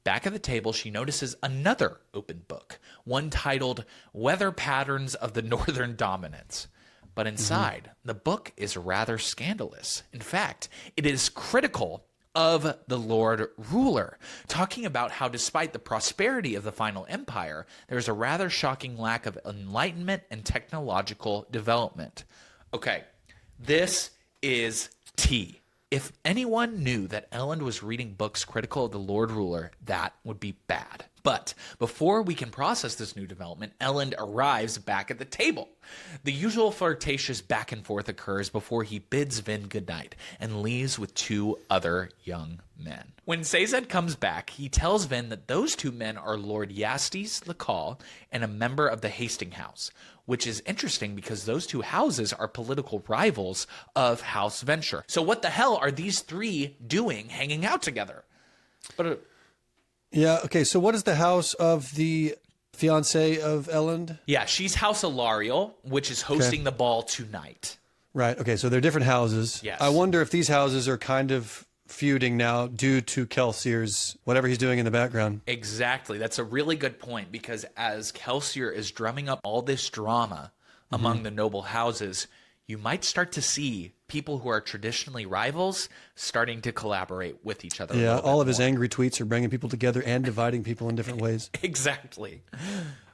Back at the table, she notices another open book, one titled Weather Patterns of the Northern Dominance. But inside, the book is rather scandalous. In fact, it is critical of the Lord Ruler, talking about how despite the prosperity of the final empire, there's a rather shocking lack of enlightenment and technological development. Okay, this is tea. If anyone knew that Elend was reading books critical of the Lord Ruler, that would be bad. But before we can process this new development, Elend arrives back at the table. The usual flirtatious back and forth occurs before he bids Vin goodnight and leaves with two other young men. When Sazed comes back, he tells Vin that those two men are Lord Yastes Lekal and a member of the Hastings House, which is interesting because those two houses are political rivals of House Venture. So what the hell are these three doing hanging out together? But Yeah, okay, so what is the house of the fiancé of Elend? yeah, she's House Alariel, which is hosting the ball tonight. Right, okay, so they're different houses. Yes. I wonder if these houses are kind of feuding now due to Kelsier's, whatever he's doing in the background. Exactly. That's a really good point, because as Kelsier is drumming up all this drama among the noble houses, you might start to see people who are traditionally rivals starting to collaborate with each other. Yeah, all of his angry tweets are bringing people together and dividing people in different ways. Exactly.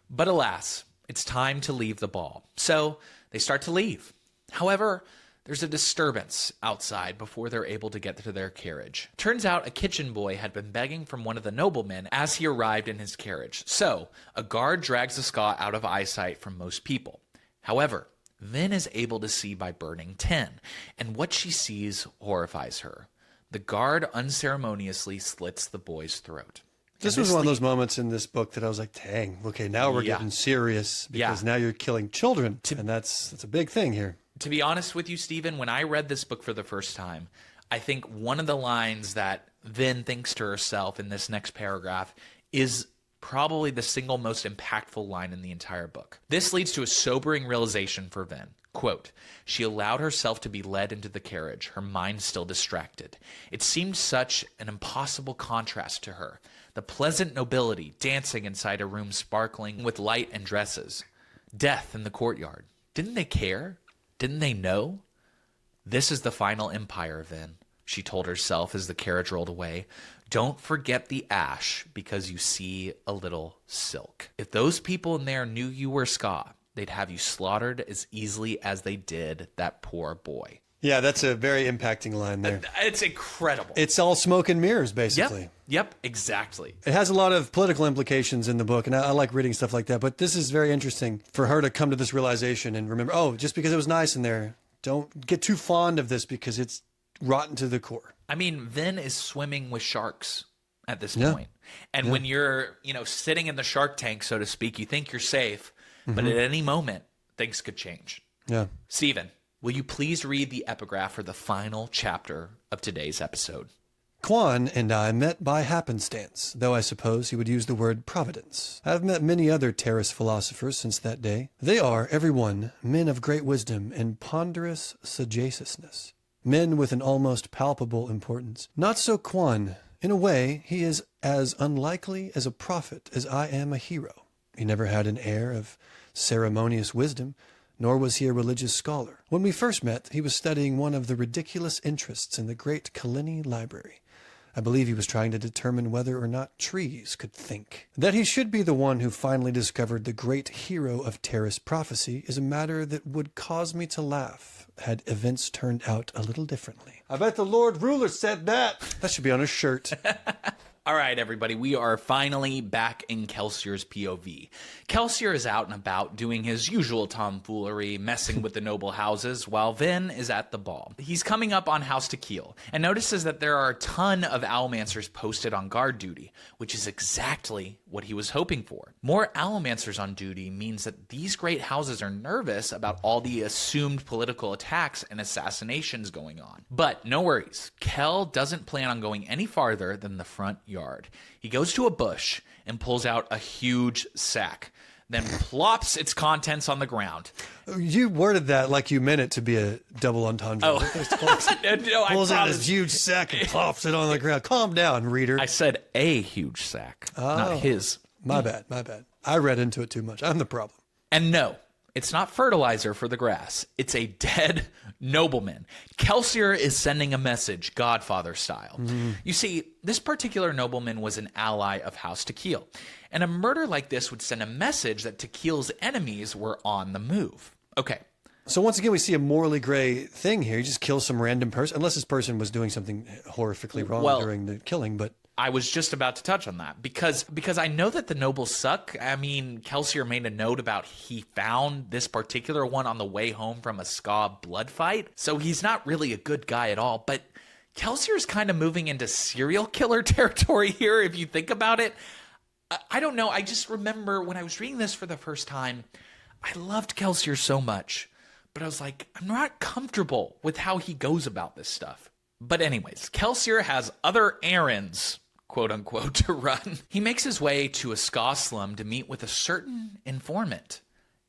But alas, it's time to leave the ball. So they start to leave. However, there's a disturbance outside before they're able to get to their carriage. Turns out a kitchen boy had been begging from one of the noblemen as he arrived in his carriage. So a guard drags the Ska out of eyesight from most people. However, Vin is able to see by burning 10, and what she sees horrifies her. The guard unceremoniously slits the boy's throat. This was one of those moments in this book that I was like, dang, okay, now we're getting serious because now you're killing children, and that's a big thing here. To be honest with you, Stephen, when I read this book for the first time, I think one of the lines that Vin thinks to herself in this next paragraph is probably the single most impactful line in the entire book. This leads to a sobering realization for Vin. Quote, she allowed herself to be led into the carriage, her mind still distracted. It seemed such an impossible contrast to her. The pleasant nobility dancing inside a room sparkling with light and dresses. Death in the courtyard. Didn't they care? Didn't they know? This is the final empire, Vin, she told herself as the carriage rolled away. Don't forget the ash because you see a little silk. If those people in there knew you were Ska, they'd have you slaughtered as easily as they did that poor boy. Yeah, that's a very impacting line there. It's incredible. It's all smoke and mirrors, basically. Yep, exactly. It has a lot of political implications in the book, and I like reading stuff like that. But this is very interesting for her to come to this realization and remember, oh, just because it was nice in there, don't get too fond of this because it's rotten to the core. I mean, Vin is swimming with sharks at this point. And when you're, sitting in the shark tank, so to speak, you think you're safe, but at any moment, things could change. Yeah. Stephen, will you please read the epigraph for the final chapter of today's episode? Quan and I met by happenstance, though I suppose he would use the word providence. I have met many other terrace philosophers since that day. They are, every one, men of great wisdom and ponderous sagaciousness. Men with an almost palpable importance. Not so Quan. In a way, he is as unlikely as a prophet as I am a hero. He never had an air of ceremonious wisdom, nor was he a religious scholar. When we first met, he was studying one of the ridiculous interests in the great Kalini library. I believe he was trying to determine whether or not trees could think. That he should be the one who finally discovered the great hero of Terrace prophecy is a matter that would cause me to laugh had events turned out a little differently. I bet the Lord Ruler said that. That should be on a shirt. All right, everybody, we are finally back in Kelsier's POV. Kelsier is out and about doing his usual tomfoolery, messing with the noble houses, while Vin is at the ball. He's coming up on House Tequil and notices that there are a ton of Owlmancers posted on guard duty, which is exactly what he was hoping for. More Owlmancers on duty means that these great houses are nervous about all the assumed political attacks and assassinations going on. But no worries, Kel doesn't plan on going any farther than the front yard. He goes to a bush and pulls out a huge sack. then plops its contents on the ground. You worded that like you meant it to be a double entendre. Oh, no, I pulls out promise. his huge sack and plops it on the ground. Calm down, reader. I said a huge sack, not his. My bad. I read into it too much. I'm the problem. And no, it's not fertilizer for the grass. It's a dead nobleman. Kelsier is sending a message, Godfather style. You see, this particular nobleman was an ally of House Tequil, and a murder like this would send a message that Tequil's enemies were on the move. Okay. So once again, we see a morally gray thing here. You just kill some random person, unless this person was doing something horrifically wrong during the killing, but... I was just about to touch on that because I know that the nobles suck. I mean, Kelsier made a note about he found this particular one on the way home from a ska blood fight. So he's not really a good guy at all. But Kelsier's kind of moving into serial killer territory here, if you think about it. I don't know. I just remember when I was reading this for the first time, I loved Kelsier so much. But I was like, I'm not comfortable with how he goes about this stuff. But anyways, Kelsier has other errands, quote unquote, to run. He makes his way to a ska slum to meet with a certain informant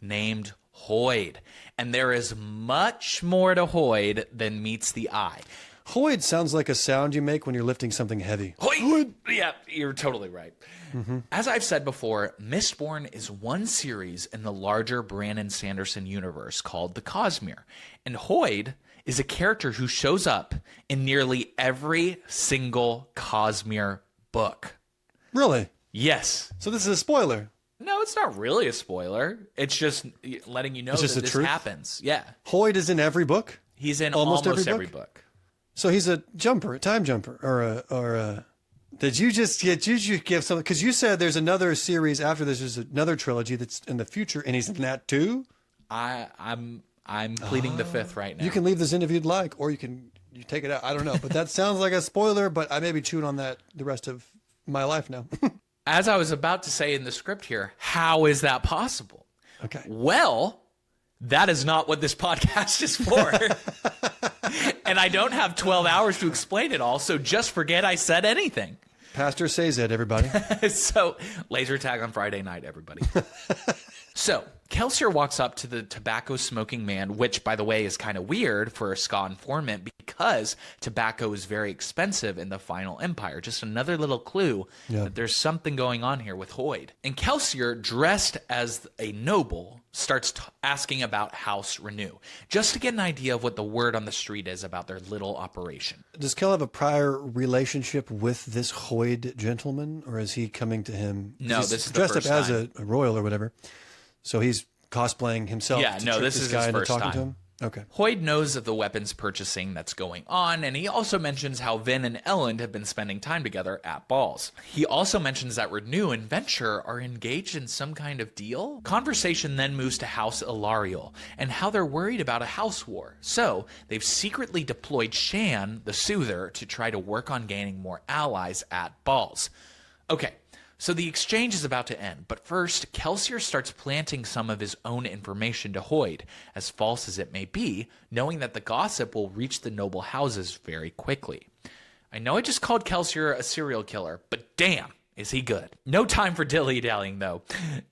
named Hoid. And there is much more to Hoid than meets the eye. Hoid sounds like a sound you make when you're lifting something heavy. Hoid! Yeah, you're totally right. As I've said before, Mistborn is one series in the larger Brandon Sanderson universe called the Cosmere. And Hoid is a character who shows up in nearly every single Cosmere book. Really? Yes. So this is a spoiler. No, it's not really a spoiler. It's just letting you know that this happens. Yeah. Hoid is in every book? He's in almost every book. So he's a jumper, a time jumper, or a... Did you just give something? Because you said there's another series after this. There's another trilogy that's in the future, and he's in that too? I'm pleading the fifth right now. You can leave this in if you'd like, or you take it out. I don't know, but that sounds like a spoiler. But I may be chewing on that the rest of my life now. As I was about to say in the script here, how is that possible? Okay. Well, that is not what this podcast is for. And I don't have 12 hours to explain it all, so just forget I said anything. Pastor says it, everybody. So, laser tag on Friday night, everybody. So, Kelsier walks up to the tobacco-smoking man, which, by the way, is kind of weird for a ska informant because tobacco is very expensive in the Final Empire. Just another little clue that there's something going on here with Hoid. And Kelsier, dressed as a noble, starts asking about House Renew, just to get an idea of what the word on the street is about their little operation. Does Kel have a prior relationship with this Hoid gentleman, or is he coming to him? No, he's this is dressed the first up time. as a royal or whatever. So he's cosplaying himself. Yeah, to no, trick this is guy his into first talking time. to him? Okay. Hoid knows of the weapons purchasing that's going on, and he also mentions how Vin and Ellen have been spending time together at balls. He also mentions that Renew and Venture are engaged in some kind of deal. Conversation then moves to House Ilarial, and how they're worried about a house war. So, they've secretly deployed Shan, the Soother, to try to work on gaining more allies at balls. Okay. So the exchange is about to end, but first, Kelsier starts planting some of his own information to Hoid, as false as it may be, knowing that the gossip will reach the noble houses very quickly. I know I just called Kelsier a serial killer, but damn, is he good. No time for dilly-dallying, though.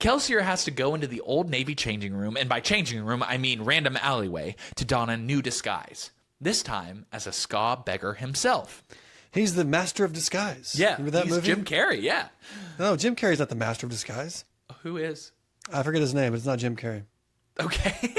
Kelsier has to go into the old Navy changing room, and by changing room, I mean random alleyway, to don a new disguise. This time as a ska beggar himself. He's the master of disguise. Yeah, remember that he's movie? Jim Carrey, yeah. No, Jim Carrey's not the master of disguise. Who is? I forget his name, but it's not Jim Carrey. Okay.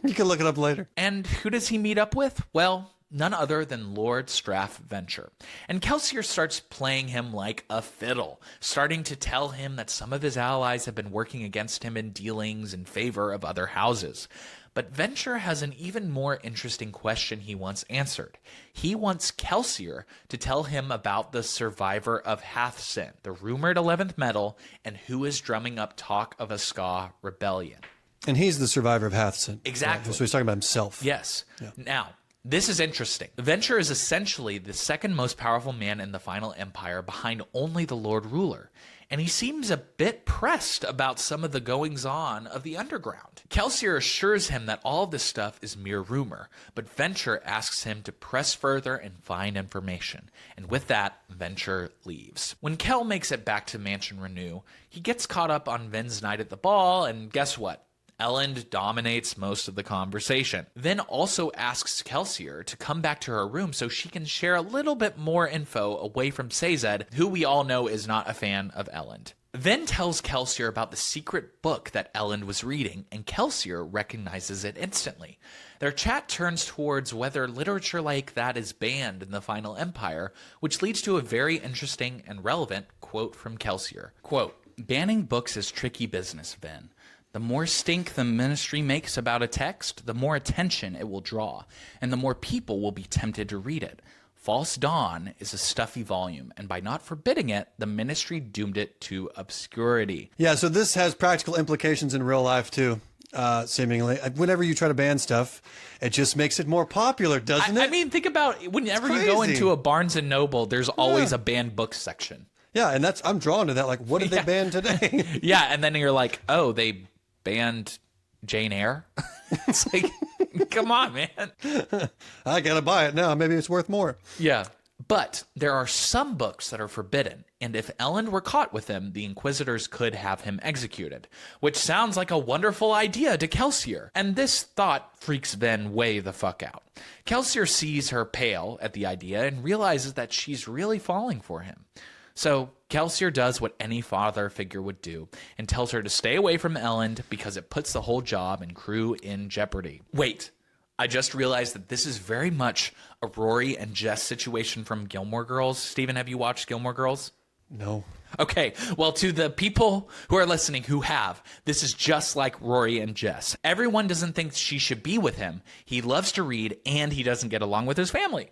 You can look it up later. And who does he meet up with? Well, none other than Lord Straff Venture. And Kelsier starts playing him like a fiddle, starting to tell him that some of his allies have been working against him in dealings in favor of other houses. But Venture has an even more interesting question he wants answered. He wants Kelsier to tell him about the survivor of Hathsin, the rumored 11th metal, and who is drumming up talk of a ska rebellion. And he's the survivor of Hathsin. Exactly. So he's talking about himself. Yes. Yeah. Now, this is interesting. Venture is essentially the second most powerful man in the Final Empire behind only the Lord Ruler. and he seems a bit pressed about some of the goings-on of the underground. Kelsier assures him that all of this stuff is mere rumor, but Venture asks him to press further and find information, and with that, Venture leaves. When Kel makes it back to Mansion Renew, he gets caught up on Ven's night at the ball, and guess what? Elend dominates most of the conversation. Ven also asks Kelsier to come back to her room so she can share a little bit more info away from Sazed, who we all know is not a fan of Elend. Ven tells Kelsier about the secret book that Elend was reading, and Kelsier recognizes it instantly. Their chat turns towards whether literature like that is banned in the Final Empire, which leads to a very interesting and relevant quote from Kelsier. Quote, "Banning books is tricky business, Ven. The more stink the ministry makes about a text, the more attention it will draw, and the more people will be tempted to read it. False Dawn is a stuffy volume, and by not forbidding it, the ministry doomed it to obscurity." Yeah, so this has practical implications in real life, too, seemingly. Whenever you try to ban stuff, it just makes it more popular, doesn't it? I mean, think about whenever you go into a Barnes & Noble, there's always a banned books section. Yeah, and I'm drawn to that. Like, what did they ban today? Yeah, and then you're like, oh, they banned Jane Eyre? It's like, come on, man. I gotta buy it now. Maybe it's worth more. Yeah. But there are some books that are forbidden, and if Elend were caught with them, the Inquisitors could have him executed, which sounds like a wonderful idea to Kelsier. And this thought freaks Ven way the fuck out. Kelsier sees her pale at the idea and realizes that she's really falling for him. So Kelsier does what any father figure would do and tells her to stay away from Elend because it puts the whole job and crew in jeopardy. Wait, I just realized that this is very much a Rory and Jess situation from Gilmore Girls. Steven, have you watched Gilmore Girls? No. Okay, well, to the people who are listening who have, this is just like Rory and Jess. Everyone doesn't think she should be with him. He loves to read, and he doesn't get along with his family.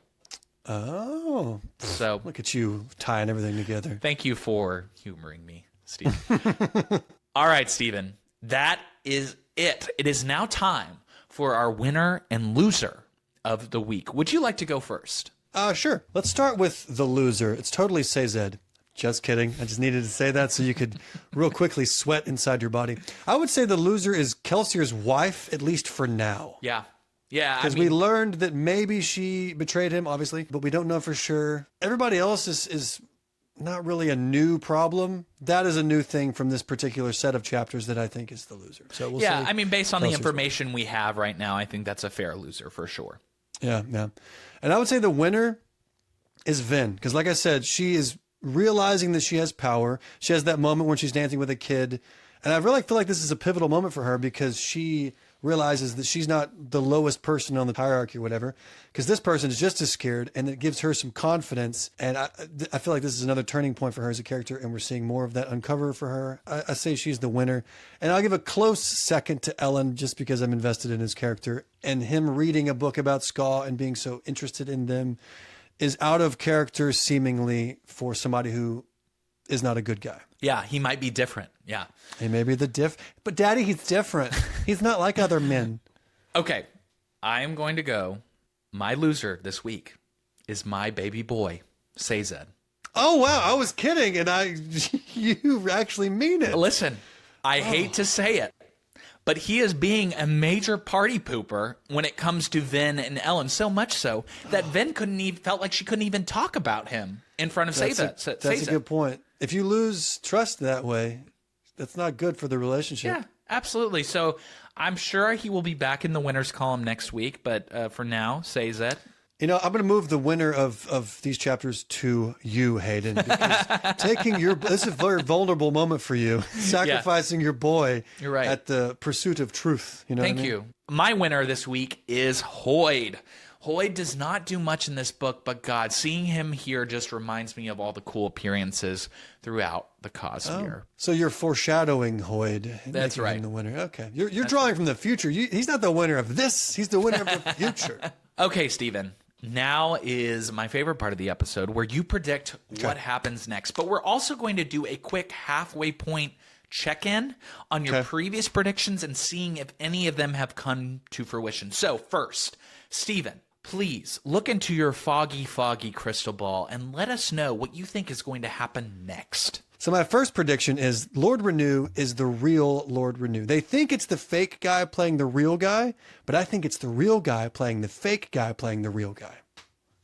Oh, so look at you tying everything together. Thank you for humoring me, Steven. All right, Steven, that is it. It is now time for our winner and loser of the week. Would you like to go first? Sure. Let's start with the loser. It's totally Sazed. Just kidding. I just needed to say that so you could real quickly sweat inside your body. I would say the loser is Kelsier's wife, at least for now. Yeah. Yeah, because we learned that maybe she betrayed him, obviously, but we don't know for sure. Everybody else is not really a new problem. That is a new thing from this particular set of chapters that I think is the loser. So we'll see. I mean, based on the information we have right now, I think that's a fair loser for sure. Yeah. And I would say the winner is Ven, because like I said, she is realizing that she has power. She has that moment when she's dancing with a kid. And I really feel like this is a pivotal moment for her because she realizes that she's not the lowest person on the hierarchy or whatever, because this person is just as scared, and it gives her some confidence. And I feel like this is another turning point for her as a character, and we're seeing more of that uncover for her. I say she's the winner, and I'll give a close second to Elend just because I'm invested in his character, and him reading a book about Ska and being so interested in them is out of character seemingly for somebody who is not a good guy. Yeah, he might be different. Yeah. He may be but Daddy, he's different. He's not like other men. Okay. I am going to go. My loser this week is my baby boy, Sazed. Oh, wow. I was kidding. And you actually mean it. Listen, I hate to say it, but he is being a major party pooper when it comes to Ven and Ellen. So much so that Ven felt like she couldn't even talk about him in front of Sazed. That's a good point. If you lose trust that way, that's not good for the relationship. Yeah, absolutely. So I'm sure he will be back in the winner's column next week. But for now, Sazed. You know, I'm going to move the winner of these chapters to you, Hayden, because this is a very vulnerable moment for you, sacrificing your boy You're right. at the pursuit of truth. You know Thank you. My winner this week is Hoid. Hoid does not do much in this book, but God, seeing him here just reminds me of all the cool appearances throughout the Cosmere. Oh, so you're foreshadowing Hoid. That's right. Him the winner. Okay. You're drawing from the future. He's not the winner of this. He's the winner of the future. Okay, Steven. Now is my favorite part of the episode where you predict what happens next. But we're also going to do a quick halfway point check-in on your previous predictions and seeing if any of them have come to fruition. So first, Steven, please look into your foggy crystal ball and let us know what you think is going to happen next. So my first prediction is Lord Renew is the real Lord Renew. They think it's the fake guy playing the real guy, but I think it's the real guy playing the fake guy playing the real guy.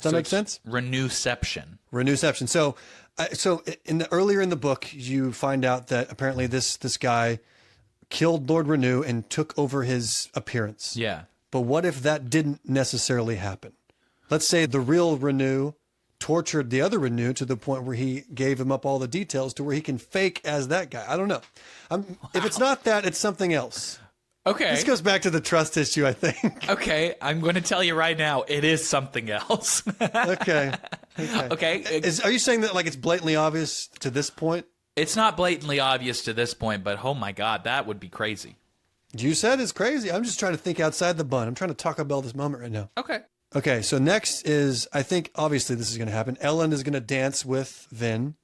Does that make sense? Renewception. Renewception. So earlier in the book, you find out that apparently this guy killed Lord Renew and took over his appearance. Yeah. But what if that didn't necessarily happen? Let's say the real Renew tortured the other Renew to the point where he gave him up all the details to where he can fake as that guy. I don't know. If it's not that, it's something else. Okay. This goes back to the trust issue, I think. Okay. I'm going to tell you right now, it is something else. Okay. Okay. Are you saying that like it's blatantly obvious to this point? It's not blatantly obvious to this point, but oh my God, that would be crazy. You said it's crazy. I'm just trying to think outside the bun. I'm trying to Taco Bell this moment right now. Okay. Okay, so next is, I think, obviously this is going to happen. Ellen is going to dance with Vin,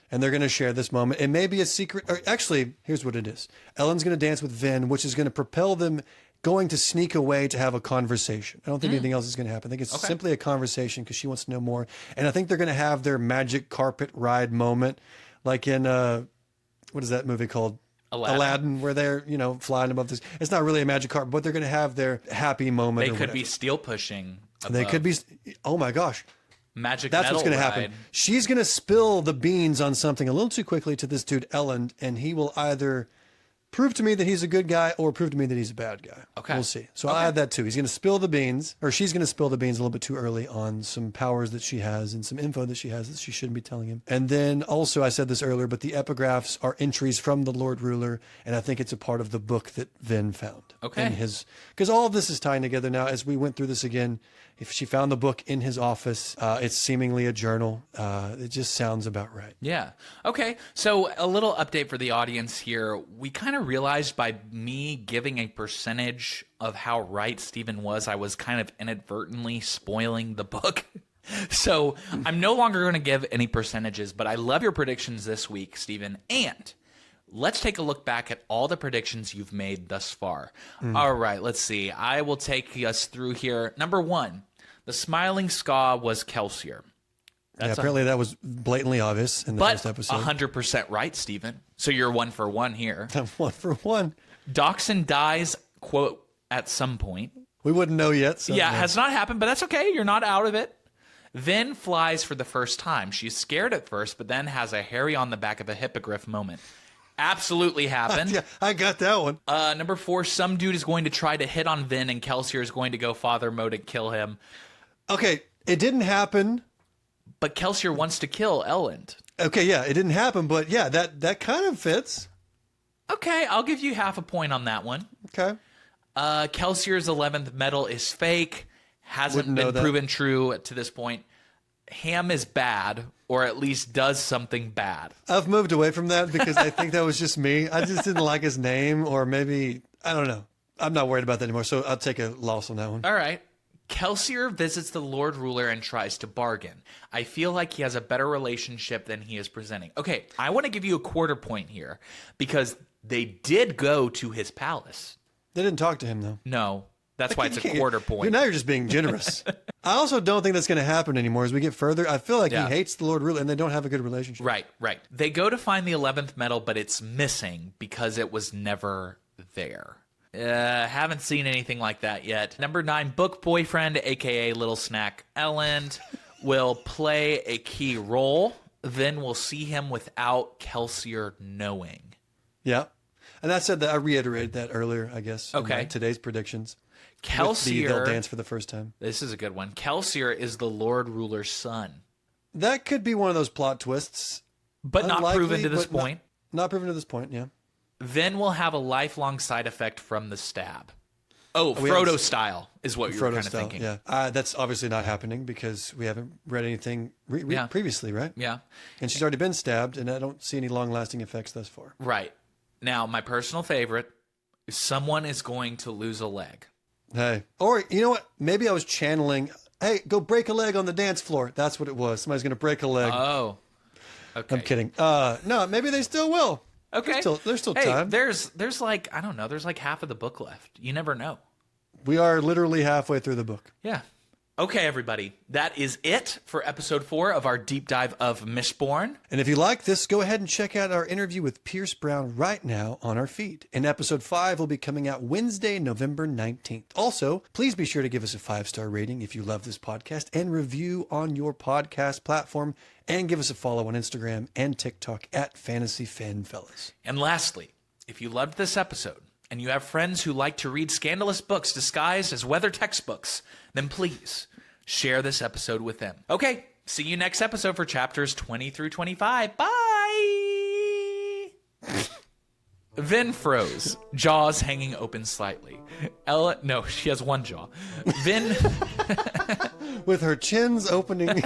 and they're going to share this moment. It may be a secret, or actually, here's what it is. Ellen's going to dance with Vin, which is going to propel them going to sneak away to have a conversation. I don't think anything else is going to happen. I think it's simply a conversation because she wants to know more. And I think they're going to have their magic carpet ride moment, like in, what is that movie called? Aladdin, where they're, flying above this. It's not really a magic carpet, but they're going to have their happy moment. They could be steel pushing. They could be. Oh my gosh. Magic That's metal what's going to ride. happen. She's going to spill the beans on something a little too quickly to this dude, Ellen, and he will either prove to me that he's a good guy or prove to me that he's a bad guy. Okay. We'll see. So I'll add that too. He's going to spill the beans, or she's going to spill the beans a little bit too early on some powers that she has and some info that she has that she shouldn't be telling him. And then also, I said this earlier, but the epigraphs are entries from the Lord Ruler, and I think it's a part of the book that Vin found. Okay. Because all of this is tying together now. As we went through this again, if she found the book in his office, it's seemingly a journal. It just sounds about right. Yeah. Okay. So a little update for the audience here. We kind of realized by me giving a percentage of how right Steven was, I was kind of inadvertently spoiling the book. So I'm no longer going to give any percentages, but I love your predictions this week, Steven. And let's take a look back at all the predictions you've made thus far. All right, let's see. I will take us through here. Number 1, the Smiling Ska was Kelsier. Apparently that was blatantly obvious in the first episode. 100% right, Steven. So you're 1 for 1 here. I'm 1 for 1. Dachshund dies, quote, at some point. We wouldn't know yet. So Yeah, has not happened, but that's okay. You're not out of it. Vin flies for the first time. She's scared at first, but then has a hairy on the back of a hippogriff moment. Absolutely happened. Yeah, I got that one. Number 4, some dude is going to try to hit on Vin, and Kelsier is going to go father mode and kill him. Okay, it didn't happen. But Kelsier wants to kill Elend. Okay, yeah, it didn't happen, but yeah, that kind of fits. Okay, I'll give you half a point on that one. Okay. Kelsier's 11th medal is fake. Hasn't Wouldn't know been that. proven true to this point. Ham is bad, or at least does something bad. I've moved away from that because I think that was just me. I just didn't like his name, or maybe, I don't know. I'm not worried about that anymore, so I'll take a loss on that one. All right. Kelsier visits the Lord Ruler and tries to bargain. I feel like he has a better relationship than he is presenting. Okay, I want to give you a quarter point here because they did go to his palace. They didn't talk to him, though. No, that's why it's a quarter point. Now you're just being generous. I also don't think that's going to happen anymore as we get further. I feel like Yeah. he hates the Lord Ruler, and they don't have a good relationship. Right. They go to find the 11th medal, but it's missing because it was never there. Haven't seen anything like that yet. Number 9, book boyfriend, a.k.a. Little Snack Elend, will play a key role. Then we'll see him without Kelsier knowing. Yeah. And I said that, I reiterated that earlier, I guess. in Okay. today's predictions. Kelsier, They'll dance for the first time. this is a good one. Kelsier is the Lord Ruler's son, That could be one of those plot twists. but not Unlikely, proven to this but not- point. Not proven to this point, yeah. Vin will have a lifelong side effect from the stab. Oh, we Frodo haven't- style is what you were Frodo kind of style, thinking. yeah. That's obviously not happening because we haven't read anything Yeah. previously, right? Yeah. And she's already been stabbed, and I don't see any long-lasting effects thus far. Right. Now, my personal favorite is someone is going to lose a leg. Hey. Or, you know what? Maybe I was channeling, hey, go break a leg on the dance floor. That's what it was. Somebody's going to break a leg. Oh. Okay. I'm kidding. No, maybe they still will. Okay. There's still hey, time. there's like, I don't know, there's like half of the book left. You never know. We are literally halfway through the book. Yeah. Okay, everybody, that is it for episode 4 of our deep dive of Mistborn. And if you like this, go ahead and check out our interview with Pierce Brown right now on our feed. And episode 5 will be coming out Wednesday, November 19th. Also, please be sure to give us a 5-star rating if you love this podcast and review on your podcast platform. And give us a follow on Instagram and TikTok at Fantasy Fanfellas. And lastly, if you loved this episode and you have friends who like to read scandalous books disguised as weather textbooks, then please share this episode with them. Okay, see you next episode for chapters 20 through 25. Bye! Vin froze, jaws hanging open slightly. Ella, no, she has one jaw. Vin... With her chins opening...